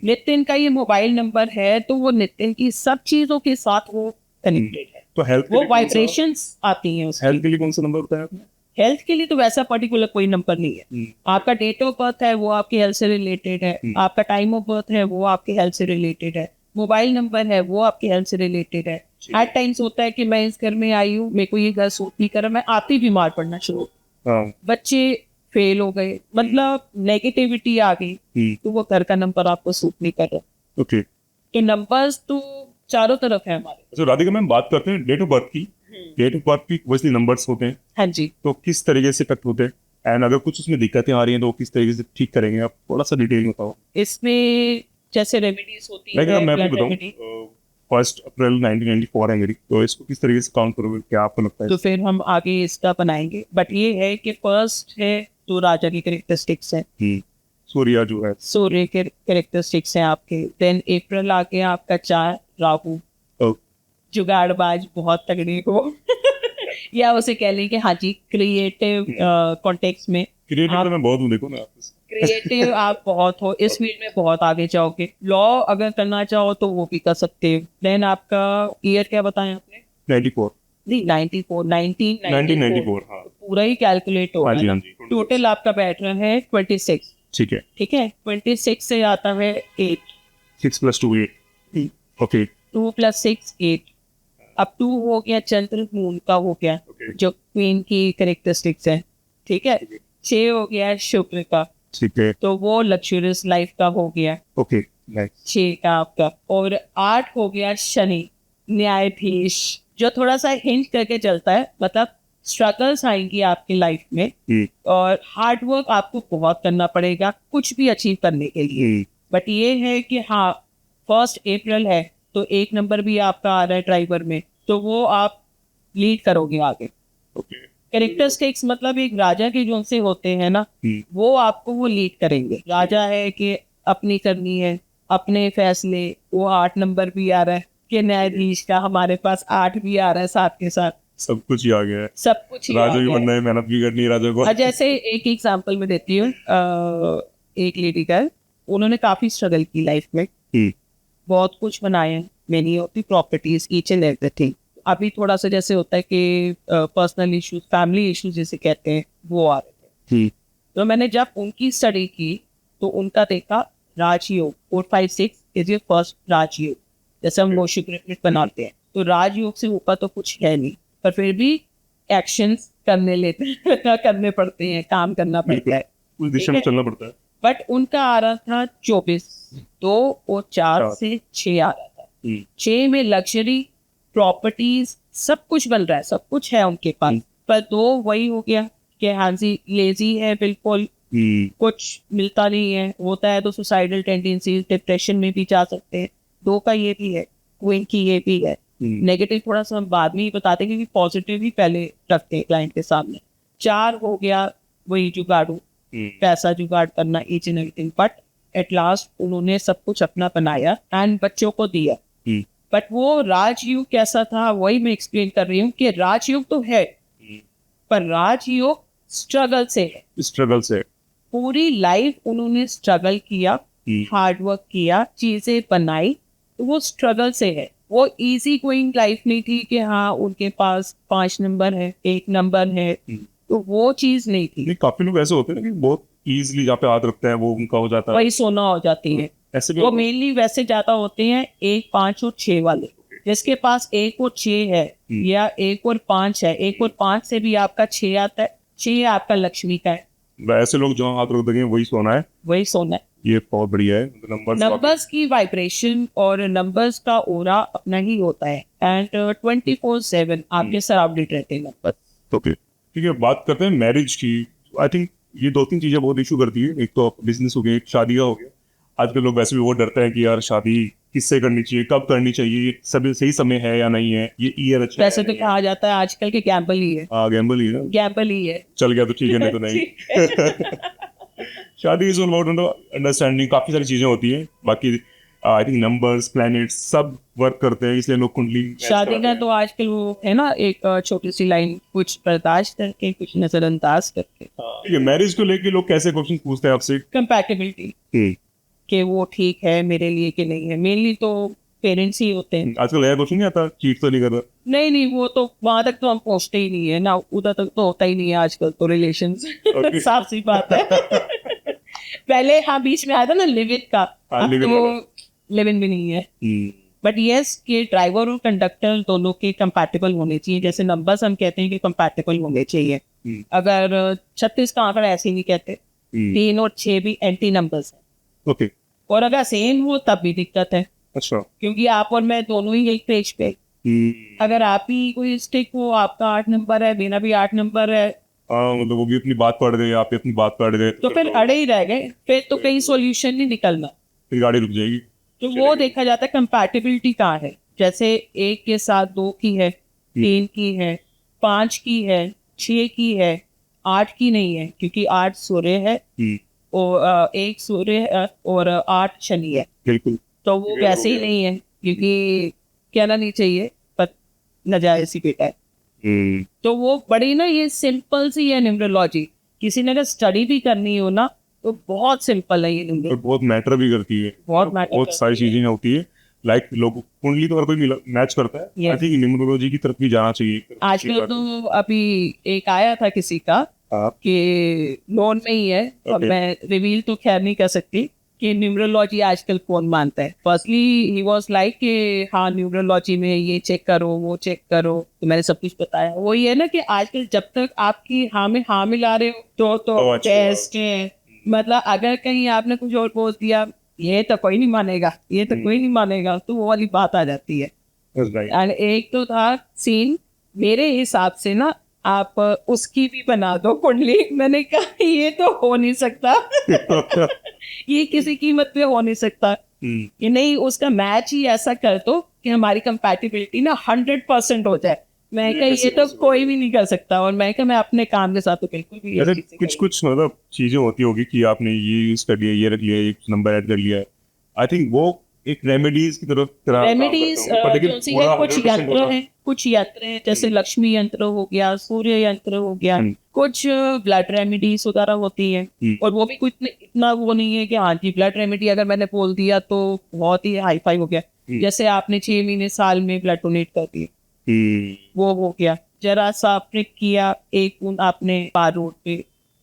Speaker 1: नितिन का ये मोबाइल नंबर है, तो वो नितिन की सब चीजों के साथ वो कनेक्टेड है,
Speaker 2: तो हेल्थ
Speaker 1: वो वाइब्रेशंस आती हैं उसकी।
Speaker 2: हेल्थ के लिए कौन सा नंबर बताया आपने?
Speaker 1: हेल्थ के लिए तो वैसा पर्टिकुलर कोई नंबर नहीं है। आपका डेट ऑफ बर्थ है वो आपकी हेल्थ से रिलेटेड है, आपका टाइम ऑफ बर्थ है वो आपकी हेल्थ से रिलेटेड है, मोबाइल नंबर है वो आपकी हेल्थ से रिलेटेड है। एट टाइम्स होता है कि मैं इस घर में आई हूँ, मेरे को ये घर सूट नहीं कर रहा, मैं आती बीमार पड़ना शुरू, बच्चे फेल हो गए, मतलब नेगेटिविटी आ गई, तो वो घर का नंबर आपको सूट नहीं कर रहा।
Speaker 2: ओके।
Speaker 1: तो नंबर्स तो चारों तरफ है हमारे।
Speaker 2: अच्छा राधिका मैम, बात करते हैं डेट ऑफ बर्थ की। डेट ऑफ बर्थ की वैसे नंबर्स होते हैं,
Speaker 1: हाँ जी।
Speaker 2: तो किस तरीके से इफेक्ट होते हैं? एंड अगर कुछ उसमें दिक्कतें आ रही हैं तो किस तरीके से ठीक करेंगे, आप थोड़ा सा डिटेल में बताओ।
Speaker 1: इसमें जैसे रेमेडीज होती
Speaker 2: लेकिन
Speaker 1: है,
Speaker 2: मैं आपको
Speaker 1: blood remedy,
Speaker 2: बताऊँ, 1 अप्रैल 1994 है मेरी, तो इसको किस तरीके से काउंट करोगे, क्या आपको लगता है?
Speaker 1: तो फिर हम आगे इसका बनाएंगे। बट ये है कि फर्स्ट है तो राजा की करेक्टरिस्टिक्स है,
Speaker 2: सूर्या जो है,
Speaker 1: सूर्य के करेक्टरिस्टिक्स हैं आपके। देन अप्रैल आके आपका 4 राहु,
Speaker 2: ओ,
Speaker 1: जुगाड़बाज बहुत तगड़े हो या उसे कह लें कि हाँ जी क्रिएटिव कॉन्टेक्स्ट में
Speaker 2: क्रिएटिव तो मैं बहुत हूँ, देखो ना आप।
Speaker 1: क्रिएटिव आप बहुत हो, इस फील्ड में बहुत आगे जाओगे। लॉ अगर करना चाहो तो वो भी कर सकते हो। देन आपका ईयर क्या बताया आपने?
Speaker 2: 94,
Speaker 1: नहीं 94, 1994
Speaker 2: हाँ।
Speaker 1: पूरा ही कैलकुलेट हो
Speaker 2: हाँ
Speaker 1: रहा
Speaker 2: जी, हाँ
Speaker 1: है।
Speaker 2: जी।
Speaker 1: टोटल आपका बैटर है 26,
Speaker 2: ठीक है।
Speaker 1: ठीक है। 26 से आता है 8,
Speaker 2: 6 + 2 8, ओके।
Speaker 1: 2 + 6 8। अब 2 हो गया चंद्र मून का हो गया,
Speaker 2: Okay.
Speaker 1: जो क्वीन की करेक्टरिस्टिक्स है, ठीक है। 6 हो गया शुक्र का,
Speaker 2: ठीक है,
Speaker 1: तो वो लग्जरियस लाइफ का हो गया
Speaker 2: ओके, नाइस।
Speaker 1: 6 का आपका। और 8 हो गया शनि, न्यायाधीश, जो थोड़ा सा हिंट करके चलता है, मतलब स्ट्रगल्स आएंगी आपकी लाइफ में और हार्ड वर्क आपको बहुत करना पड़ेगा कुछ भी अचीव करने के लिए। बट ये है कि हाँ 1 अप्रैल है तो 1 नंबर भी आपका आ रहा है ड्राइवर में, तो वो आप लीड करोगे आगे।
Speaker 2: ओके,
Speaker 1: कैरेक्टरिस्टिक्स मतलब एक राजा के जो से होते हैं ना, वो आपको वो लीड करेंगे। राजा है कि अपनी करनी है, अपने फैसले, वो 8 नंबर भी आ रहा है कि न्यायाधीश का हमारे पास 8 भी आ रहा है साथ के साथ,
Speaker 2: सब कुछ ही आ गया है।
Speaker 1: सब कुछ ही आ
Speaker 2: राजा भी
Speaker 1: गया है।
Speaker 2: बनना है, मेहनत भी करनी है राजा को।
Speaker 1: जैसे एक एग्जांपल में देती हूँ, एक लेडी का, उन्होंने काफी स्ट्रगल की लाइफ में, बहुत कुछ बनाया, मेनी होती प्रॉपर्टीज, ईच एंड एवरीथिंग। अभी थोड़ा सा जैसे होता है कि पर्सनल इश्यूज, फैमिली इश्यूज जिसे कहते हैं, वो आ रहे थे। तो मैंने जब उनकी स्टडी की तो उनका देखा राजयोग 456 इज योर फर्स्ट राजयोग। जैसे हम मोशी पिरामिड बनाते हैं तो राजयोग से ऊपर तो कुछ है नहीं, पर फिर भी एक्शंस करने लेते हैं करने पड़ते हैं, काम करना पड़ता है,
Speaker 2: उस दिशा में चलना पड़ता है।
Speaker 1: बट उनका आ रहा था 24, 2 और 4 से 6 आ रहा था। 6 में लग्जरी, प्रॉपर्टीज, सब कुछ बन रहा है, सब कुछ है उनके पास, पर 2 वही हो गया कि हाँ जी लेजी है बिल्कुल, कुछ मिलता नहीं है, होता है तो सुसाइडल टेंडेंसीज, डिप्रेशन में भी जा सकते हैं। 2 का ये भी है, क्वीन की ये भी है। नेगेटिव थोड़ा सा हम बाद में ही बताते हैं क्योंकि पॉजिटिव ही पहले रखते हैं क्लाइंट के सामने। 4 हो गया वही जुगाड़ू, पैसा जुगाड़ करना, each and everything. But at last उन्होंने सब कुछ अपना बनाया एंड बच्चों को दिया। बट वो राजयोग कैसा था वही मैं एक्सप्लेन कर रही हूँ कि राजयोग तो है पर राजयोग स्ट्रगल से है,
Speaker 2: स्ट्रगल से
Speaker 1: पूरी लाइफ उन्होंने स्ट्रगल किया, हार्ड वर्क किया, चीजें बनाई, तो वो स्ट्रगल से है। वो इजी गोइंग लाइफ नहीं थी कि हाँ उनके पास 5 नंबर है, 1 नंबर है, तो वो चीज नहीं थी।
Speaker 2: नहीं, काफी लोग ऐसे होते हैं ना कि बहुत इजीली जहाँ पे हाथ रखते हैं वो उनका हो जाता है,
Speaker 1: वही सोना हो जाती है।
Speaker 2: ऐसे भी
Speaker 1: वो मेनली वैसे ज्यादा होते हैं 1, 5 और 6 वाले। जिसके पास 1 और 6 है या 1 और 5 है, 1 और 5 से भी आपका 6 आता है, 6 आपका लक्ष्मी का है,
Speaker 2: ऐसे लोग जो हाथ रख देंगे वही सोना है,
Speaker 1: वही सोना है।
Speaker 2: ये बहुत बढ़िया है।
Speaker 1: नंबर्स की वाइब्रेशन और नंबर्स का ओरा अपना ही होता है एंड 24/7 आपके सराउंडेड रहते हैं नंबर।
Speaker 2: ओके, ठीक है, बात करते हैं मैरिज की। आई थिंक ये 2-3 चीजें बहुत इशू करती है। एक तो बिजनेस हो गया, एक शादी का हो गया। आजकल लोग वैसे भी बहुत डरते हैं कि यार शादी किससे करनी चाहिए, कब करनी चाहिए, सब सही समय है या नहीं है, ये ईयर अच्छा
Speaker 1: वैसे तो कहा जाता है आजकल के गैम्बल ही है,
Speaker 2: गैम्बल ही है,
Speaker 1: गैम्बल ही है।
Speaker 2: चल गया तो ठीक है, नहीं तो नहीं। शादी इज ऑल अबाउट अंडरस्टैंडिंग, काफी सारी चीजें होती हैं। बाकी आई थिंक नंबर्स, प्लैनेट्स सब वर्क करते हैं, इसलिए लोग कुंडली
Speaker 1: शादी का तो आजकल वो है ना एक छोटी सी लाइन, कुछ बर्दाश्त करके कुछ नजरअंदाज करके।
Speaker 2: ठीक है, मैरिज को लेके लोग कैसे क्वेश्चन पूछते हैं आपसे?
Speaker 1: कंपैटिबिलिटी कि वो ठीक है मेरे लिए कि नहीं है, मेनली तो पेरेंट्स ही होते हैं।
Speaker 2: आजकल नया क्वेश्चन नहीं आता, चीट तो नहीं कर रहा?
Speaker 1: नहीं, वो तो वहां तक तो हम पहुंचते ही नहीं है ना, उधर तक तो होता ही नहीं है आजकल तो रिलेशन।
Speaker 2: Okay.
Speaker 1: साफ सी बात है। पहले हाँ बीच में आया था ना लिव इन का, अब
Speaker 2: live in
Speaker 1: तो
Speaker 2: वाला।
Speaker 1: लिव इन भी नहीं है। बट यस कि ड्राइवर और कंडक्टर दोनों के कंपैटिबल होने चाहिए। जैसे नंबर्स हम कहते हैं कि कंपैटिबल होने चाहिए। अगर 36 का आंकड़ा ऐसे नहीं कहते, 3 और 6 भी एंटी नंबर्स हैं।
Speaker 2: ओके,
Speaker 1: और अगर सेम हो तब भी दिक्कत है,
Speaker 2: अच्छा,
Speaker 1: क्योंकि आप और मैं दोनों ही एक पेज पे। अगर आप ही कोई स्टिक हो, आपका 8 नंबर है, मेरा भी 8 नंबर है,
Speaker 2: मतलब वो भी अपनी बात पढ़ गए, आप भी अपनी बात पढ़ गए,
Speaker 1: तो फिर अड़े ही रह गए, फिर तो कहीं सॉल्यूशन नहीं निकलना।
Speaker 2: फिर गाड़ी रुक जाएगी।
Speaker 1: तो वो देखा जाता है कंपैटिबिलिटी कहाँ है। जैसे एक के साथ 2 की है, 3 की है, 5 की है, 6 की है, 8 की नहीं है, क्योंकि 8 सूर्य है और 1 सूर्य है और 8 शनि है।
Speaker 2: बिल्कुल।
Speaker 1: तो वो वैसे ही नहीं है, क्योंकि कहना नहीं चाहिए पर नाजायज ही बेटा है। तो वो बड़ी ना, ये सिंपल सी है न्यूमरोलॉजी। किसी ने अगर स्टडी भी करनी हो ना तो बहुत सिंपल है ये
Speaker 2: और
Speaker 1: न्यूमरोलॉजी,
Speaker 2: बहुत मैटर भी करती है,
Speaker 1: बहुत मैटर
Speaker 2: बहुत सारी चीजें होती है। लाइक लोग कुंडली तो हर कोई मैच करता है,
Speaker 1: Yes.
Speaker 2: आई थिंक न्यूमरोलॉजी की तरफ भी जाना चाहिए।
Speaker 1: आजकल तो अभी एक आया था किसी का
Speaker 2: हाँ।
Speaker 1: कि लोन में ही है, और
Speaker 2: Okay.
Speaker 1: मैं रिवील तो खैर नहीं कर सकती कि न्यूमरोलॉजी आजकल कौन मानता है। फर्स्टली ही वाज लाइक कि हाँ न्यूमरोलॉजी में ये चेक करो, वो चेक करो, तो मैंने सब कुछ बताया। वो ये है ना कि आजकल जब तक आपकी हाँ में हाँ मिला रहे हो तो
Speaker 2: अच्छा।
Speaker 1: टेस्ट है। मतलब अगर कहीं आपने कुछ और बोल दिया, ये तो कोई नहीं मानेगा, ये तो कोई नहीं मानेगा, तो वो वाली बात आ जाती है।
Speaker 2: That's right.
Speaker 1: एंड एक तो था सीन, मेरे हिसाब से ना आप उसकी भी बना दो कुंडली। मैंने कहा ये तो हो नहीं सकता ये किसी कीमत पे हो नहीं सकता। कि नहीं, उसका मैच ही ऐसा कर दो कि हमारी कंपैटिबिलिटी ना 100% हो जाए। मैं कहा ये तो कोई भी नहीं कर सकता। और मैं कहा मैं अपने काम के साथ तो बिल्कुल भी ये
Speaker 2: अरे
Speaker 1: चीज़ें
Speaker 2: कुछ
Speaker 1: करूँगी।
Speaker 2: कुछ मतलब चीजें होती होगी कि आपने ये यूज कर लिया, ये रख लिया, एक नंबर ऐड कर लिया। आई थिंक वो एक रेमेडीज की तरफ
Speaker 1: रेमेडीज कौन सी है? कुछ यंत्र हैं, कुछ यंत्र हैं, जैसे लक्ष्मी यंत्र हो गया, सूर्य यंत्र हो गया, कुछ ब्लड रेमेडीज वगैरह होती है। और वो भी कुछ इतना वो नहीं है कि हाँ जी ब्लड रेमेडी अगर मैंने बोल दिया तो बहुत ही हाई फाई हो गया। जैसे आपने 6 महीने साल में ब्लड डोनेट कर दिए, वो हो गया। जरा सा आपने किया, एक बूंद आपने पार रोड पे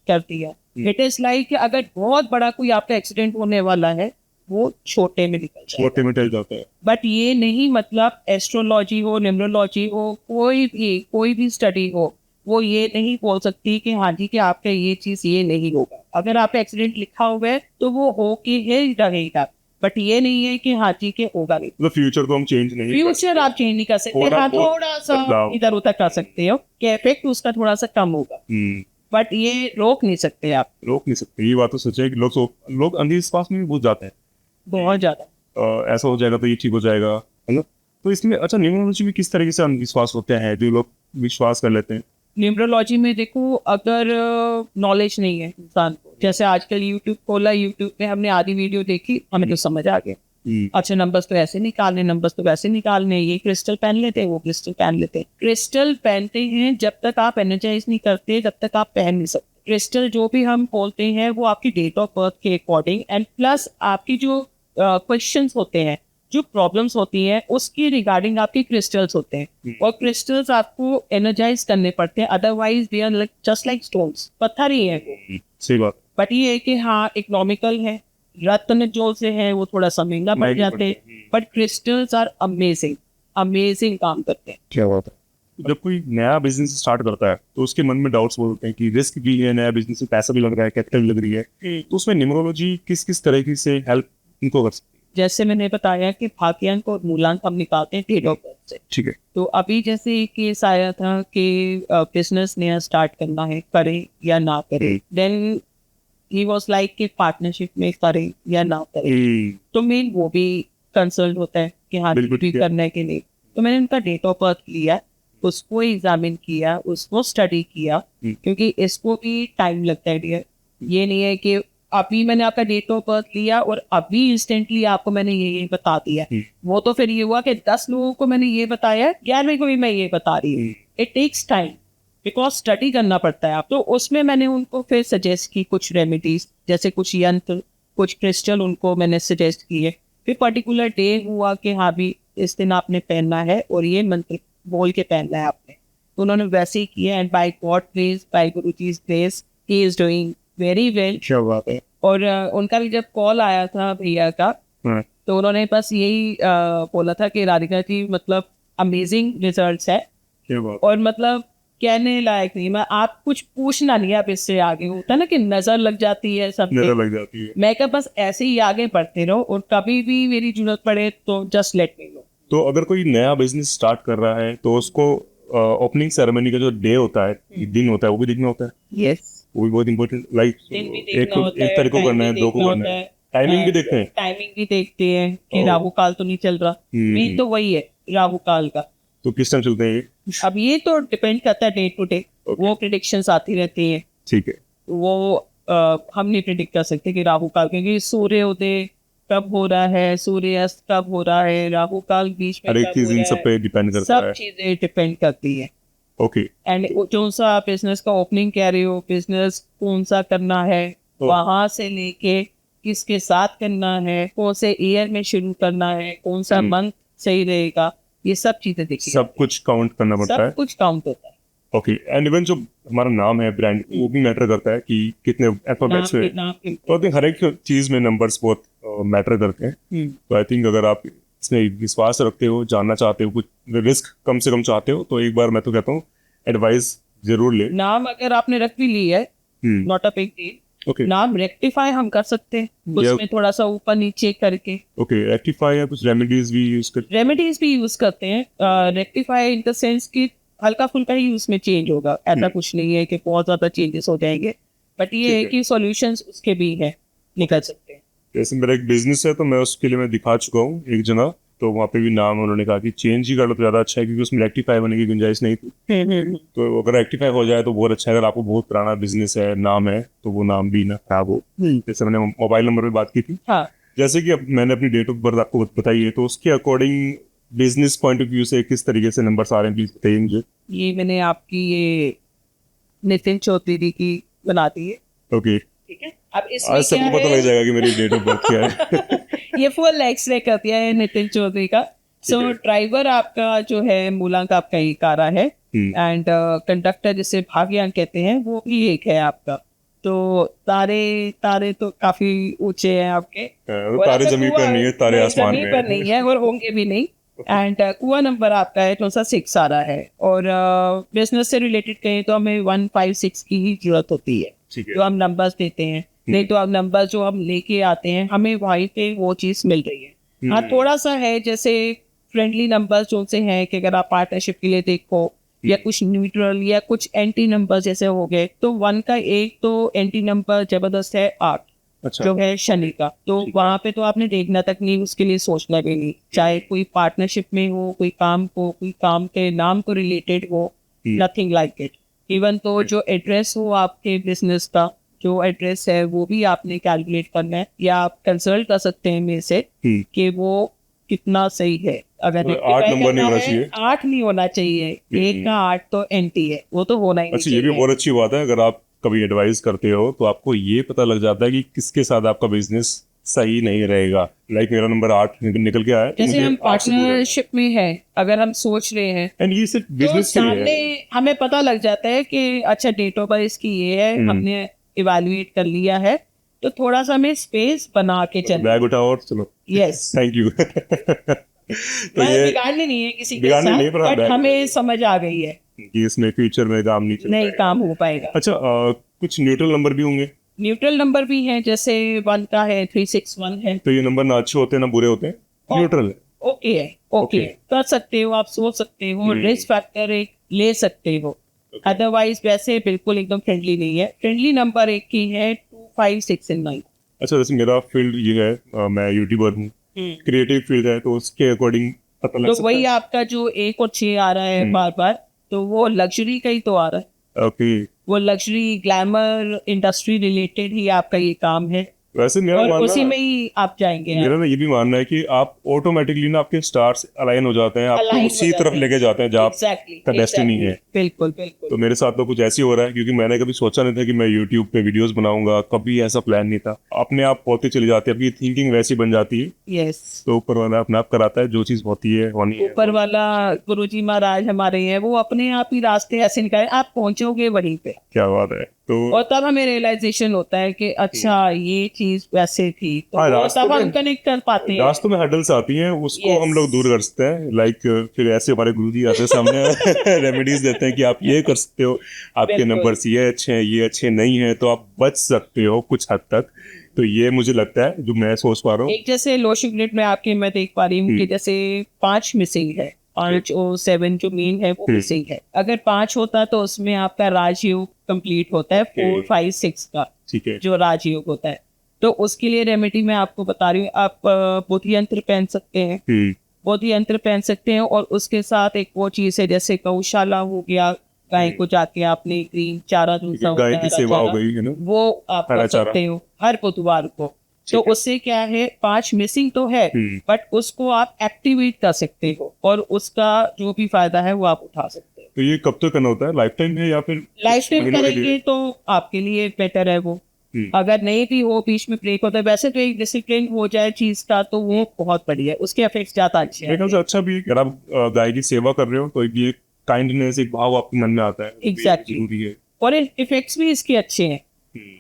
Speaker 1: कर दिया। इट इज लाइक अगर बहुत बड़ा कोई आपका एक्सीडेंट होने वाला है, वो छोटे में निकल जाए।
Speaker 2: छोटे में टल जाता है।
Speaker 1: बट ये नहीं मतलब एस्ट्रोलॉजी हो, न्यूमरोलॉजी हो, कोई भी स्टडी हो, वो ये नहीं बोल सकती कि हाँ जी कि आपका ये चीज ये नहीं होगा। अगर आपका एक्सीडेंट लिखा हुआ है तो वो हो के ही रहेगा, बट ये नहीं है कि हाँ जी के होगा नहीं।
Speaker 2: मतलब फ्यूचर को हम चेंज नहीं
Speaker 1: फ्यूचर आप चेंज नहीं कर सकते, हाँ थोड़ा सा
Speaker 2: बदलाव।
Speaker 1: इधर उधर कर सकते हो कि इफेक्ट उसका थोड़ा सा कम होगा, बट ये रोक नहीं सकते आप।
Speaker 2: रोक नहीं सकते। ये बात तो सच है कि लोग अंधविश्वास में भी घुस जाते हैं।
Speaker 1: बहुत ज्यादा
Speaker 2: ऐसा हो जाएगा तो ये ठीक हो जाएगा, है ना। तो इसमें अच्छा न्यूमरोलॉजी में किस तरीके से अंधविश्वास होते हैं जो लोग विश्वास कर लेते हैं?
Speaker 1: न्यूमरोलॉजी में देखो, अगर नॉलेज नहीं है इंसान को, जैसे आजकल यूट्यूब खोला, यूट्यूब पे हमने आधी वीडियो देखी, हमें तो समझ आ गया अच्छा नंबर्स तो ऐसे निकालने, नंबर्स तो वैसे निकालने, ये क्रिस्टल पहन लेते हैं, वो क्रिस्टल पहन लेते हैं। क्रिस्टल पहनते हैं जब तक आप एनर्जाइज नहीं करते, जब तक आप पहन नहीं सकते। क्रिस्टल जो भी हम बोलते हैं वो आपकी डेट ऑफ बर्थ के अकॉर्डिंग एंड प्लस आपकी जो क्वेश्चंस होते हैं, जो प्रॉब्लम्स होती हैं, उसकी रिगार्डिंग आपके क्रिस्टल्स होते हैं। और क्रिस्टल्स आपको एनर्जाइज करने पड़ते हैं, otherwise they are like just like stones, पत्थर ही है।
Speaker 2: सही बात।
Speaker 1: बट ये है कि हाँ इकोनॉमिकल है, रत्न जो से है वो थोड़ा सा महंगा पड़ जाते हैं, but crystals are amazing, amazing काम करते हैं।
Speaker 2: क्या बात है। जब कोई नया बिजनेस स्टार्ट करता है तो उसके मन में डाउट्स बोलते हैं कि रिस्क भी है, नया बिजनेस में पैसा भी लग रहा है, कैपिटल भी लग रही है, तो उसमें न्यूमरोलॉजी किस किस तरीके से हेल्प उनको कर सकती है?
Speaker 1: जैसे मैंने बताया कि भाग्यांक और मूलांक हम निकालते हैं डेट ऑफ बर्थ से।
Speaker 2: ठीक है।
Speaker 1: तो अभी जैसे एक केस आया था कि बिजनेस नया स्टार्ट करना है, करे या ना करे, देन ही वाज लाइक कि पार्टनरशिप में करे या ना करे। तो मेन वो भी कंसर्न होता है कि हाँ
Speaker 2: बिल्कुल
Speaker 1: भी
Speaker 2: ठीक है।
Speaker 1: करने के लिए। तो मैंने उनका डेट ऑफ बर्थ लिया, उसको एग्जामिन किया, उसको स्टडी किया, क्योंकि इसको भी टाइम लगता है डियर। ये नहीं है कि अभी मैंने आपका डेट ऑफ बर्थ लिया और अभी इंस्टेंटली आपको मैंने ये बता दिया। वो तो फिर ये हुआ कि 10 लोगों को मैंने ये बताया, 11वें को भी मैं ये बता रही हूँ। It takes time because study करना पड़ता है आप। तो उसमें मैंने उनको फिर सजेस्ट की कुछ रेमेडीज, जैसे कुछ यंत्र, कुछ क्रिस्टल उनको मैंने सजेस्ट किए। फिर पर्टिकुलर डे हुआ कि हाँ भी इस दिन आपने पहनना है और ये मंत्र बोल के पहनना है आपने। तो उन्होंने वैसे ही किया and by God grace, by guru ji's grace, he is doing very well.
Speaker 2: क्या बात है।
Speaker 1: और उनका भी जब कॉल आया था भैया का, तो उन्होंने बस यही बोला था कि राधिका जी मतलब अमेजिंग रिजल्ट्स है।
Speaker 2: क्या बात।
Speaker 1: और मतलब कहने लायक नहीं, मैं आप कुछ पूछना नहीं, आप इससे आगे होता है ना कि नजर लग जाती है सब,
Speaker 2: नजर लग जाती है।
Speaker 1: मैं क्या बस ऐसे ही आगे बढ़ते रहो और कभी भी मेरी जरूरत पड़े तो जस्ट लेट मी नो।
Speaker 2: तो अगर कोई नया बिजनेस स्टार्ट कर रहा है तो उसको ओपनिंग सेरेमनी का जो डे होता है, दिन होता है, वो भी देखना होता है,
Speaker 1: यस,
Speaker 2: वो भी बहुत इंपॉर्टेंट। लाइक
Speaker 1: दिन भी
Speaker 2: एक
Speaker 1: देखना होता
Speaker 2: एक
Speaker 1: है,
Speaker 2: तारीख को
Speaker 1: टाइम
Speaker 2: करना
Speaker 1: भी
Speaker 2: है, दो को
Speaker 1: देखना
Speaker 2: करना
Speaker 1: होता
Speaker 2: है,
Speaker 1: है,
Speaker 2: टाइमिंग भी देखते हैं।
Speaker 1: टाइमिंग भी देखते हैं कि
Speaker 2: ओ।
Speaker 1: राहु काल तो नहीं चल रहा। मेन तो वही है राहु काल का।
Speaker 2: तो किस टाइम चलते हैं ये?
Speaker 1: अब ये तो डिपेंड करता है डे टू डे, वो प्रिडिक्शंस आती रहती हैं,
Speaker 2: ठीक है।
Speaker 1: वो हम नहीं प्रिडिक्ट कर सकते कि राहु काल, क्योंकि सूर्योदय कब हो रहा है, सूर्यास्त कब हो रहा है, राहु काल बीच में
Speaker 2: हर एक
Speaker 1: कब
Speaker 2: चीज
Speaker 1: हो
Speaker 2: इन
Speaker 1: रहा
Speaker 2: सब
Speaker 1: है,
Speaker 2: पे डिपेंड करता
Speaker 1: सब
Speaker 2: है।
Speaker 1: चीजें डिपेंड करती है।
Speaker 2: ओके।
Speaker 1: एंड जो सा आप बिजनेस का ओपनिंग कह रहे हो, बिजनेस कौन सा करना है,
Speaker 2: ओ।
Speaker 1: वहां से लेके किसके साथ करना है, कौन से ईयर में शुरू करना है, कौन सा मंथ सही रहेगा, ये सब चीजें देखिए,
Speaker 2: सब कुछ काउंट करना पड़ता है।
Speaker 1: सब कुछ काउंट होता है।
Speaker 2: ओके। एंड इवन जो हमारा नाम है, ब्रांड, वो भी मैटर करता है कि कितने अल्फाबेट्स में।
Speaker 1: नाम
Speaker 2: तो आई थिंक हर एक चीज में नंबर्स बहुत मैटर करते हैं। तो आई थिंक अगर आप इसमें विश्वास रखते हो, जानना चाहते हो, कुछ रिस्क कम से कम चाहते हो, तो एक बार मैं तो कहता हूँ एडवाइस जरूर ले।
Speaker 1: नाम अगर आपने रख भी ली है, not a big deal.
Speaker 2: Okay.
Speaker 1: नाम रेक्टिफाई हम कर सकते हैं, उसमें थोड़ा सा ऊपर नीचे करके।
Speaker 2: ओके, रेक्टिफाई या कुछ रेमेडीज भी यूज कर।
Speaker 1: रेमेडीज भी यूज करते हैं, रेक्टिफाई इन द सेंस कि हल्का फुल्का ही उसमें चेंज होगा, ऐसा कुछ नहीं है कि बहुत ज्यादा चेंजेस हो जाएंगे, बट ये है कि सॉल्यूशंस उसके भी हैं, निकल सकते हैं।
Speaker 2: जैसे मेरा एक बिजनेस है, तो मैं उसके लिए मैं दिखा चुका हूँ एक जगह, तो वहाँ पे भी नाम उन्होंने कहा कि चेंज ही कर लो तो ज़्यादा अच्छा है, क्योंकि उसमें रेक्टिफाई होने की गुंजाइश नहीं थी। तो अगर रेक्टिफाई हो जाए तो बहुत अच्छा है। अगर आपको बहुत पुराना बिजनेस है, नाम है, तो वो नाम भी ना खराब हो। जैसे मैंने मोबाइल नंबर पे बात की थी,
Speaker 1: हाँ,
Speaker 2: जैसे कि अब मैंने अपनी डेट ऑफ बर्थ आपको बताई है, तो उसके according business point of view से किस तरीके से नंबर्स आ रहे हैं, प्लीज बताइए मुझे।
Speaker 1: ये मैंने आपकी ये नितिन चौधरी की बना दी है,
Speaker 2: ओके।
Speaker 1: ठीक है। अब इसमें
Speaker 2: आज सबको
Speaker 1: क्या
Speaker 2: पता
Speaker 1: है?
Speaker 2: लग जाएगा कि मेरी डेट ऑफ बर्थ क्या है।
Speaker 1: ये फुल एक्सरे कर दिया है नितिन चौधरी का। सो ड्राइवर आपका जो है मूलांक आपका एक आ रहा है, एंड कंडक्टर जिसे भाग्यांक कहते हैं वो भी एक है आपका। तो तारे तारे तो काफी ऊंचे हैं आपके, और
Speaker 2: तारे
Speaker 1: आपका
Speaker 2: जमीन पर
Speaker 1: कुआं
Speaker 2: नहीं है, तारे आसमान
Speaker 1: जमीन
Speaker 2: में
Speaker 1: पर नहीं है और होंगे भी नहीं। एंड कुआ नंबर आपका है कौन सा 6 आ रहा है, और बिजनेस से रिलेटेड कहें तो हमें 156 की ही जरूरत होती है,
Speaker 2: ठीक है।
Speaker 1: जो हम नंबर्स देते हैं। नहीं तो अब नंबर जो हम लेके आते हैं हमें वहीं पे वो चीज मिल रही है। हाँ, थोड़ा सा है जैसे फ्रेंडली नंबर्स जो से हैं कि अगर आप पार्टनरशिप के लिए देखो, या कुछ न्यूट्रल या कुछ एंटी नंबर जैसे हो गए, तो 1 का एक तो एंटी नंबर जबरदस्त है 8,
Speaker 2: अच्छा।
Speaker 1: जो है शनि का। तो वहां पे तो आपने देखना तक नहीं, उसके लिए सोचना भी नहीं, चाहे कोई पार्टनरशिप में हो, कोई काम के नाम को रिलेटेड हो, नथिंग लाइक इट। इवन तो जो एड्रेस हो आपके बिजनेस का, जो एड्रेस है वो भी आपने कैलकुलेट करना है, या आप कंसल्ट कर सकते हैं मेरे से कि वो कितना सही है। अगर
Speaker 2: तो 8 नंबर नहीं होना चाहिए,
Speaker 1: 8 नहीं होना चाहिए, 1 का 8 तो एंटी है, वो तो होना ही नहीं
Speaker 2: अच्छा। ये भी
Speaker 1: चाहिए।
Speaker 2: बहुत अच्छी बात है, अगर आप कभी एडवाइस करते हो तो आपको ये पता लग जाता है कि किसके साथ आपका बिजनेस सही नहीं रहेगा। लाइक मेरा नंबर 8 निकल के आया, तो
Speaker 1: जैसे
Speaker 2: मुझे
Speaker 1: हम
Speaker 2: 8 से दूर रहना है।
Speaker 1: पार्टनरशिप में है, अगर हम सोच रहे हैं
Speaker 2: एंड ये सिर्फ
Speaker 1: तो
Speaker 2: बिजनेस के लिए
Speaker 1: सामने
Speaker 2: है।
Speaker 1: हमें पता लग जाता है कि अच्छा डेट ऑफ बर्थ इसकी ये है, हमने इवैल्यूएट कर लिया है, तो थोड़ा सा हमें स्पेस बना के चलना।
Speaker 2: बैग उठाओ और चलो।
Speaker 1: Yes,
Speaker 2: thank you. तो ये
Speaker 1: बिगाड़ने नहीं है किसी के
Speaker 2: बिगाड़ने
Speaker 1: साथ,
Speaker 2: नहीं, पर
Speaker 1: बट
Speaker 2: बैग
Speaker 1: हमें समझ आ गई है,
Speaker 2: कि इसमें फ्यूचर में काम नहीं चल
Speaker 1: नहीं
Speaker 2: पाएगा।
Speaker 1: काम हो पाएगा।
Speaker 2: अच्छा, कुछ न्यूट्रल नंबर भी होंगे?
Speaker 1: न्यूट्रल नंबर भी है, जैसे 1 का है, 361 है।
Speaker 2: तो ये नंबर ना अच्छे होते हैं ना बुरे होते हैं, न्यूट्रल है।
Speaker 1: ओके है, ओके
Speaker 2: Okay.
Speaker 1: कर सकते हो, आप सोच सकते हो, रिस्क फैक्टर एक ले सकते हो। अदरवाइज वैसे बिल्कुल एकदम फ्रेंडली नहीं है। फ्रेंडली नंबर एक की है 2569 and 9।
Speaker 2: अच्छा, जैसे मेरा फील्ड ये है, मैं यूट्यूबर हूँ, क्रिएटिव फील्ड है, तो उसके अकॉर्डिंग पता लग
Speaker 1: तो
Speaker 2: सकता
Speaker 1: वही
Speaker 2: है।
Speaker 1: आपका जो 1 और 6 आ रहा है बार बार, तो वो लग्जरी का ही तो आ रहा है,
Speaker 2: ओके।
Speaker 1: वो लग्जरी ग्लैमर इंडस्ट्री रिलेटेड ही आपका ये काम है,
Speaker 2: वैसे मेरा
Speaker 1: और उसी
Speaker 2: मानना
Speaker 1: में ही आप जाएंगे।
Speaker 2: मेरा ना ये भी मानना है कि आप ऑटोमेटिकली ना आपके स्टार्स अलाइन हो जाते हैं, आपको
Speaker 1: Align हो
Speaker 2: उसी
Speaker 1: जाते
Speaker 2: तरफ
Speaker 1: हैं।
Speaker 2: लेके जाते हैं जहाँ
Speaker 1: Exactly,
Speaker 2: का डेस्टिनी है।
Speaker 1: बिल्कुल बिल्कुल।
Speaker 2: तो मेरे साथ तो कुछ ऐसे ही हो रहा है, क्योंकि मैंने कभी सोचा नहीं था कि मैं यूट्यूब पे वीडियोस बनाऊंगा, कभी ऐसा प्लान नहीं था। अपने आप होती चली जाती है, आपकी थिंकिंग वैसी बन जाती है,
Speaker 1: यस,
Speaker 2: तो ऊपर वाला अपने आप कराता है, जो चीज होती है होनी है।
Speaker 1: ऊपर वाला गुरुजी महाराज हमारे हैं, वो अपने आप ही रास्ते ऐसे निकाले, आप पहुंचोगे वहीं पे।
Speaker 2: क्या बात है। तो
Speaker 1: और तब हमें रियलाइजेशन होता है कि अच्छा ये चीज वैसे थी, तो
Speaker 2: हाँ,
Speaker 1: वो
Speaker 2: रास्तों
Speaker 1: तब हम
Speaker 2: में-
Speaker 1: कनेक्ट कर पाते हैं।
Speaker 2: रास्तों में हडल्स आती हैं, उसको
Speaker 1: Yes.
Speaker 2: हम लोग दूर कर सकते हैं। लाइक फिर ऐसे हमारे गुरुजी आते हैं सामने, रेमेडीज देते हैं कि आप ये कर सकते हो, आपके
Speaker 1: बिल्कुल।
Speaker 2: नंबर्स ये अच्छे हैं, ये अच्छे नहीं हैं, तो आप बच सकते हो कुछ हद तक। तो ये मुझे लगता है जो मैं सोच पा रहा हूँ।
Speaker 1: एक जैसे लो शिगरेट में आपके मैं देख पा रही हूँ कि जैसे 5 मिसिंग है, 5 और 7 जो मेन है वो मिसिंग है। अगर 5 होता तो उसमें आपका राजयोग कंप्लीट होता है 4, 5, 6 का
Speaker 2: ठीक है।
Speaker 1: जो राजयोग होता है। तो उसके लिए रेमेडी मैं आपको बता रही हूँ, आप बोधि यंत्र पहन सकते हैं, बोधि यंत्र पहन सकते हैं, और उसके साथ एक वो चीज है जैसे गौशाला हो गया, गाय को जाके आपने ग्रीन चारा दूसरा होता
Speaker 2: गाय
Speaker 1: है,
Speaker 2: की
Speaker 1: हरा
Speaker 2: सेवा हो
Speaker 1: चारा,
Speaker 2: गई है ना,
Speaker 1: वो आप
Speaker 2: हरा
Speaker 1: कर
Speaker 2: चारा।
Speaker 1: सकते हो हर बुधवार को। तो उससे क्या है 5 मिसिंग तो है बट उसको आप एक्टिवेट कर सकते हो और उसका जो भी फायदा है वो आप उठा सकते हो।
Speaker 2: तो ये कब तक करना होता है, लाइफ टाइम है या फिर
Speaker 1: लाइफ टाइम
Speaker 2: महीनों के लिए?
Speaker 1: करेंगे तो आपके लिए बेटर है वो। अगर नहीं भी हो, बीच में ब्रेक होता है, वैसे तो एक डिसिप्लिन हो जाए चीज का तो वो बहुत बढ़िया है, उसके इफेक्ट्स ज्यादा अच्छे
Speaker 2: मेरे ख्याल से
Speaker 1: हैं।
Speaker 2: अच्छा भी है। अगर आप गाय की सेवा कर रहे हो तो ये काइंडनेस, एक भाव आपके मन में आता है, वो भी
Speaker 1: Exactly.
Speaker 2: जरूरी है।
Speaker 1: और इफेक्ट्स भी इसके अच्छे हैं,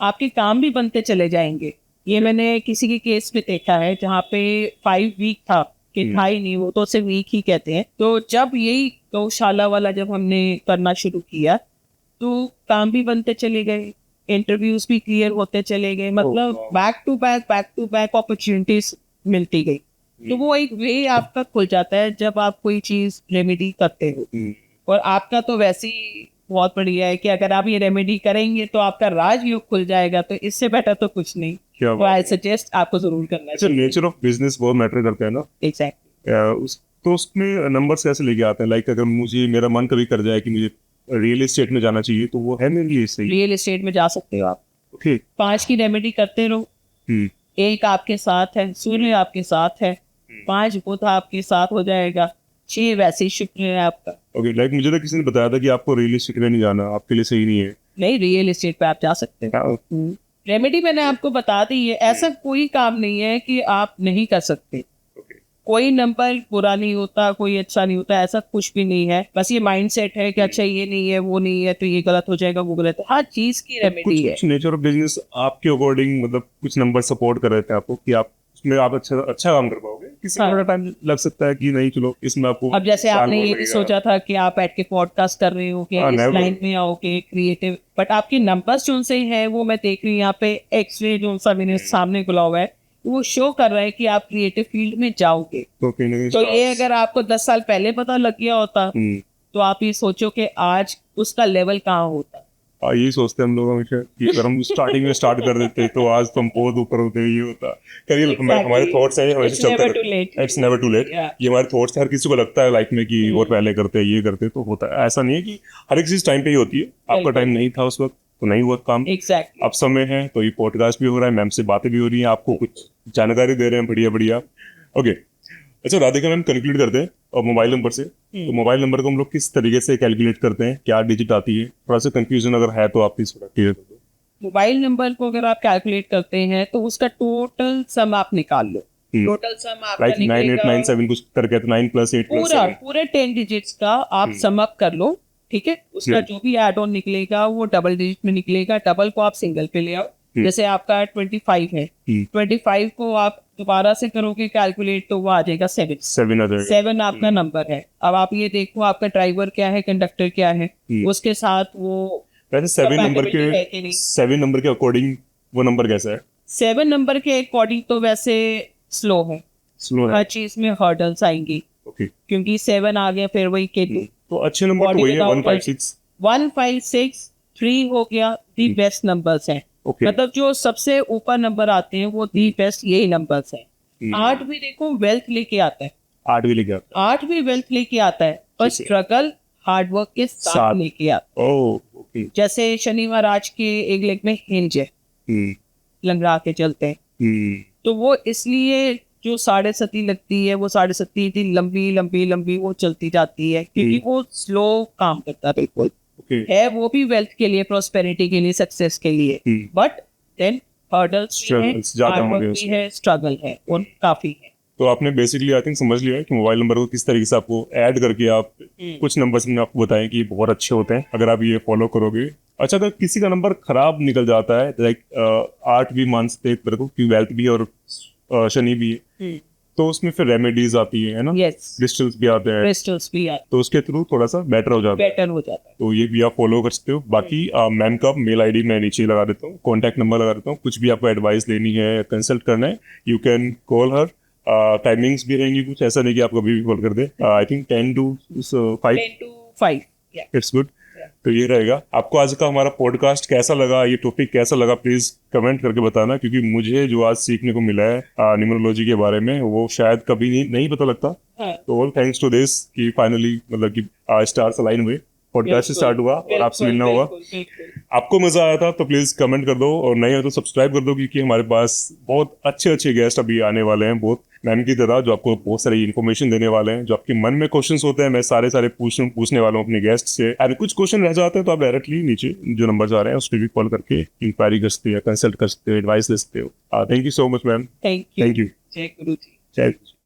Speaker 1: आपके काम भी बनते चले जाएंगे। ये मैंने किसी के केस में देखा है जहाँ पे 5 वीक था कि था ही नहीं, वो तो सिर्फ वीक ही कहते हैं। तो जब यही गौशाला वाला जब हमने करना शुरू किया तो काम भी बनते चले गए, इंटरव्यूज भी क्लियर होते चले गए, मतलब बैक टू बैक अपॉर्चुनिटीज मिलती गई। तो वो एक वे आपका खुल जाता है जब आप कोई चीज रेमेडी करते हो। और आपका तो वैसे ही बहुत बढ़िया है कि अगर आप ये रेमेडी करेंगे तो आपका राजयोग खुल जाएगा, तो इससे बेटर तो कुछ नहीं।
Speaker 2: क्या
Speaker 1: तो आई सजेस्ट आपको जरूर करना
Speaker 2: अच्छा,
Speaker 1: चाहिए।
Speaker 2: नेचर ऑफ बिजनेस बहुत मैटर करता है ना।
Speaker 1: एग्जैक्टली।
Speaker 2: तो उसमें नंबर्स कैसे लेके आते हैं? लाइक अगर मुझे, मेरा मन कभी कर जाए कि मुझे रियल एस्टेट में जाना चाहिए, तो वो है मेरे लिए सही?
Speaker 1: रियल एस्टेट में जा सकते हो आप,
Speaker 2: ओके।
Speaker 1: 5 की रेमेडी करते रहो। एक आपके साथ है, सूर्य आपके साथ है, 5 बुध आपके साथ हो जाएगा, 6 वैसे ही शुक्र है आपका।
Speaker 2: ओके, लाइक मुझे तो किसी ने बताया था कि आपको रियल एस्टेट में नहीं जाना, आपके लिए सही नहीं है।
Speaker 1: नहीं, रियल एस्टेट पे आप जा सकते हो। रेमेडी मैंने आपको बता दी है, ऐसा कोई काम नहीं है कि आप नहीं कर सकते। कोई नंबर बुरा नहीं होता, कोई अच्छा नहीं होता, ऐसा कुछ भी नहीं है। बस ये माइंडसेट है कि अच्छा ये नहीं है, वो नहीं है, तो ये गलत हो जाएगा, वो गलत है। हर चीज की रेमेडी है।
Speaker 2: कुछ नेचर ऑफ बिजनेस आपके अकॉर्डिंग, मतलब कुछ नंबर सपोर्ट कर रहे थे आपको कि आप उसमें आप अच्छा काम कर पाओगे? किसी
Speaker 1: हाँ।
Speaker 2: थोड़ा टाइम लग सकता है कि नहीं, चलो इसमें आपको
Speaker 1: अब जैसे
Speaker 2: साल
Speaker 1: आपने
Speaker 2: भर
Speaker 1: ये भी
Speaker 2: लगेगा।
Speaker 1: सोचा था कि आप बैठ के पॉडकास्ट कर रहे हो कि
Speaker 2: हाँ,
Speaker 1: इस
Speaker 2: never.
Speaker 1: लाइन में आओगे क्रिएटिव, बट आपके नंबर्स जो से हैं वो मैं देख रही हूँ यहाँ पे एक्स-रे जो सा मैंने सामने खुला हुआ है वो शो कर रहा है कि आप क्रिएटिव फील्ड में जाओगे।
Speaker 2: तो कहीं ना कहीं
Speaker 1: तो ये अगर आपको 10 साल पहले पता लग गया होता तो आप ये सोचो कि आज उसका लेवल कहाँ होता।
Speaker 2: यही सोचते हैं हम लोग हमेशा कि अगर हम स्टार्टिंग में स्टार्ट कर देते तो आज तो हम बहुत ऊपर होते, ये होता। करिए, हमारे थॉट्स हैं हमेशा चलते रहते। It's never too late. ये हमारे थॉट्स हैं, हर किसी को लगता है लाइफ में कि और पहले करते हैं, ये करते, तो होता है। ऐसा नहीं है कि हर एक चीज टाइम पे ही होती है। आपका टाइम नहीं था उस वक्त तो नहीं हुआ काम।
Speaker 1: एग्जैक्टली।
Speaker 2: अब समय है तो ये पॉडकास्ट भी हो रहा है, मैम से बातें भी हो रही हैं, आपको कुछ जानकारी दे रहे हैं, बढ़िया बढ़िया। ओके, अच्छा राधिका मैम, कंक्लूड करते हैं और मोबाइल नंबर से। तो मोबाइल नंबर को हम लोग किस तरीके से कैलकुलेट करते हैं, क्या डिजिट आती है? थोड़ा सा कंफ्यूजन अगर है तो आप प्लीज थोड़ा क्लियर कर दो।
Speaker 1: मोबाइल नंबर को अगर आप कैलकुलेट करते हैं तो उसका टोटल सम आप निकाल लो। टोटल सम आपका
Speaker 2: लाइक 9897 कुछ करके, तो 9 + 8 + 7
Speaker 1: पूरे 10 डिजिट्स का आप सम अप कर लो, ठीक है। उसका जो भी एड ऑन निकलेगा वो डबल डिजिट में निकलेगा, डबल को आप सिंगल पे ले आओ। जैसे आपका 25 है, 25 को आप दोबारा से करोगे कैलकुलेट तो वो आ जाएगा 7
Speaker 2: आ जाएगा।
Speaker 1: 7 आपका नंबर है। अब आप ये देखो आपका ड्राइवर क्या है, कंडक्टर क्या है, उसके साथ वो
Speaker 2: वैसे 7 नंबर
Speaker 1: compatibility है कि नहीं?
Speaker 2: 7 नंबर के अकॉर्डिंग वो नंबर कैसा है?
Speaker 1: 7 नंबर के अकॉर्डिंग तो वैसे स्लो है,
Speaker 2: स्लो है।
Speaker 1: हर चीज में हर्डल्स आएंगी
Speaker 2: ओके,
Speaker 1: क्योंकि 7 आ गया, फिर वही के
Speaker 2: तो अच्छे नंबर तो वही है 156।
Speaker 1: 156 3 हो गया, दी बेस्ट नंबर्स हैं।
Speaker 2: ओके,
Speaker 1: मतलब जो सबसे ऊपर नंबर आते हैं वो दी बेस्ट यही नंबर्स हैं। 8 भी देखो वेल्थ लेके आता है,
Speaker 2: 8 भी लेके आता
Speaker 1: 8 भी वेल्थ लेके आता है, पर
Speaker 2: ठीक है।
Speaker 1: स्ट्रगल हार्डवर्क के साथ
Speaker 2: साथ।
Speaker 1: लेके आता
Speaker 2: है। ओह, ओके।
Speaker 1: है। जैसे शनिवार आज के एक लेग में हिंज है, लंगड़ा के चलते हैं, तो वो इसलिए जो 7.5 लगती है वो 7.5 इतनी लंबी लंबी लंबी वो चलती जाती है क्योंकि वो स्लो काम करता है। बिल्कुल
Speaker 2: ओके,
Speaker 1: है, वो भी वेल्थ के लिए, प्रोस्पेरिटी के लिए, सक्सेस के लिए, बट देन हर्डल्स भी हैं,
Speaker 2: Struggles ज्यादा
Speaker 1: hard work
Speaker 2: होंगे
Speaker 1: भी
Speaker 2: उसमें।
Speaker 1: है, स्ट्रगल है और काफी है।
Speaker 2: तो आपने बेसिकली आई थिंक समझ लिया है कि मोबाइल नंबर को किस तरीके से आपको ऐड करके आप कुछ नंबर्स में आपको बताएं कि बहुत अच्छे होते हैं अगर आप ये फॉलो करोगे। अच्छा, अगर किसी का नंबर खराब निकल जाता है, लाइक 8 भी मान सकते हैं मेरे को कि वेल्थ भी और शनि भी है, तो उसमें फिर रेमेडीज आती है ना,
Speaker 1: यस,
Speaker 2: क्रिस्टल्स भी आते हैं,
Speaker 1: क्रिस्टल्स भी
Speaker 2: तो उसके थ्रू थोड़ा सा बेटर हो जाता है।
Speaker 1: बेटर हो जाता है।
Speaker 2: तो ये भी आप फॉलो कर सकते हो। बाकी मैम का मेल आईडी मैं नीचे लगा देता हूँ, कॉन्टैक्ट नंबर लगा देता हूँ। कुछ भी आपको एडवाइस लेनी है, कंसल्ट करना है, you can call her timings भी रहेंगी कुछ, ऐसा नहीं कि आप कभी भी कॉल कर दे। I think 10 to 5।
Speaker 1: 10 to 5. Yeah.
Speaker 2: It's good. तो ये रहेगा। आपको आज का हमारा पॉडकास्ट कैसा लगा, ये टॉपिक कैसा लगा, प्लीज कमेंट करके बताना, क्योंकि मुझे जो आज सीखने को मिला है न्यूमरोलॉजी के बारे में वो शायद कभी नहीं पता लगता।
Speaker 1: हाँ.
Speaker 2: तो ऑल थैंक्स टू दिस कि फाइनली मतलब कि स्टार्स अलाइन हुए, पॉडकास्ट स्टार्ट हुआ और आपसे मिलना हुआ। आपको मजा आया था तो प्लीज कमेंट कर दो, और नहीं हो तो सब्सक्राइब कर दो, क्योंकि हमारे पास बहुत अच्छे गेस्ट अभी आने वाले हैं, बहुत मैम की तरह, जो आपको बहुत सारी इन्फॉर्मेशन देने वाले हैं। जो आपके मन में क्वेश्चंस होते हैं मैं सारे पूछने वाला हूँ अपने गेस्ट से। और कुछ क्वेश्चन रह जाते हैं तो आप डायरेक्टली नीचे जो नंबर आ रहे हैं उस पर भी कॉल करके इंक्वायरी कर सकते हो, कंसल्ट कर सकते हो, एडवाइस ले सकते हो। Thank you so much ma'am.
Speaker 1: Thank you.
Speaker 2: Thank you.
Speaker 1: जय गुरु जी।
Speaker 2: जय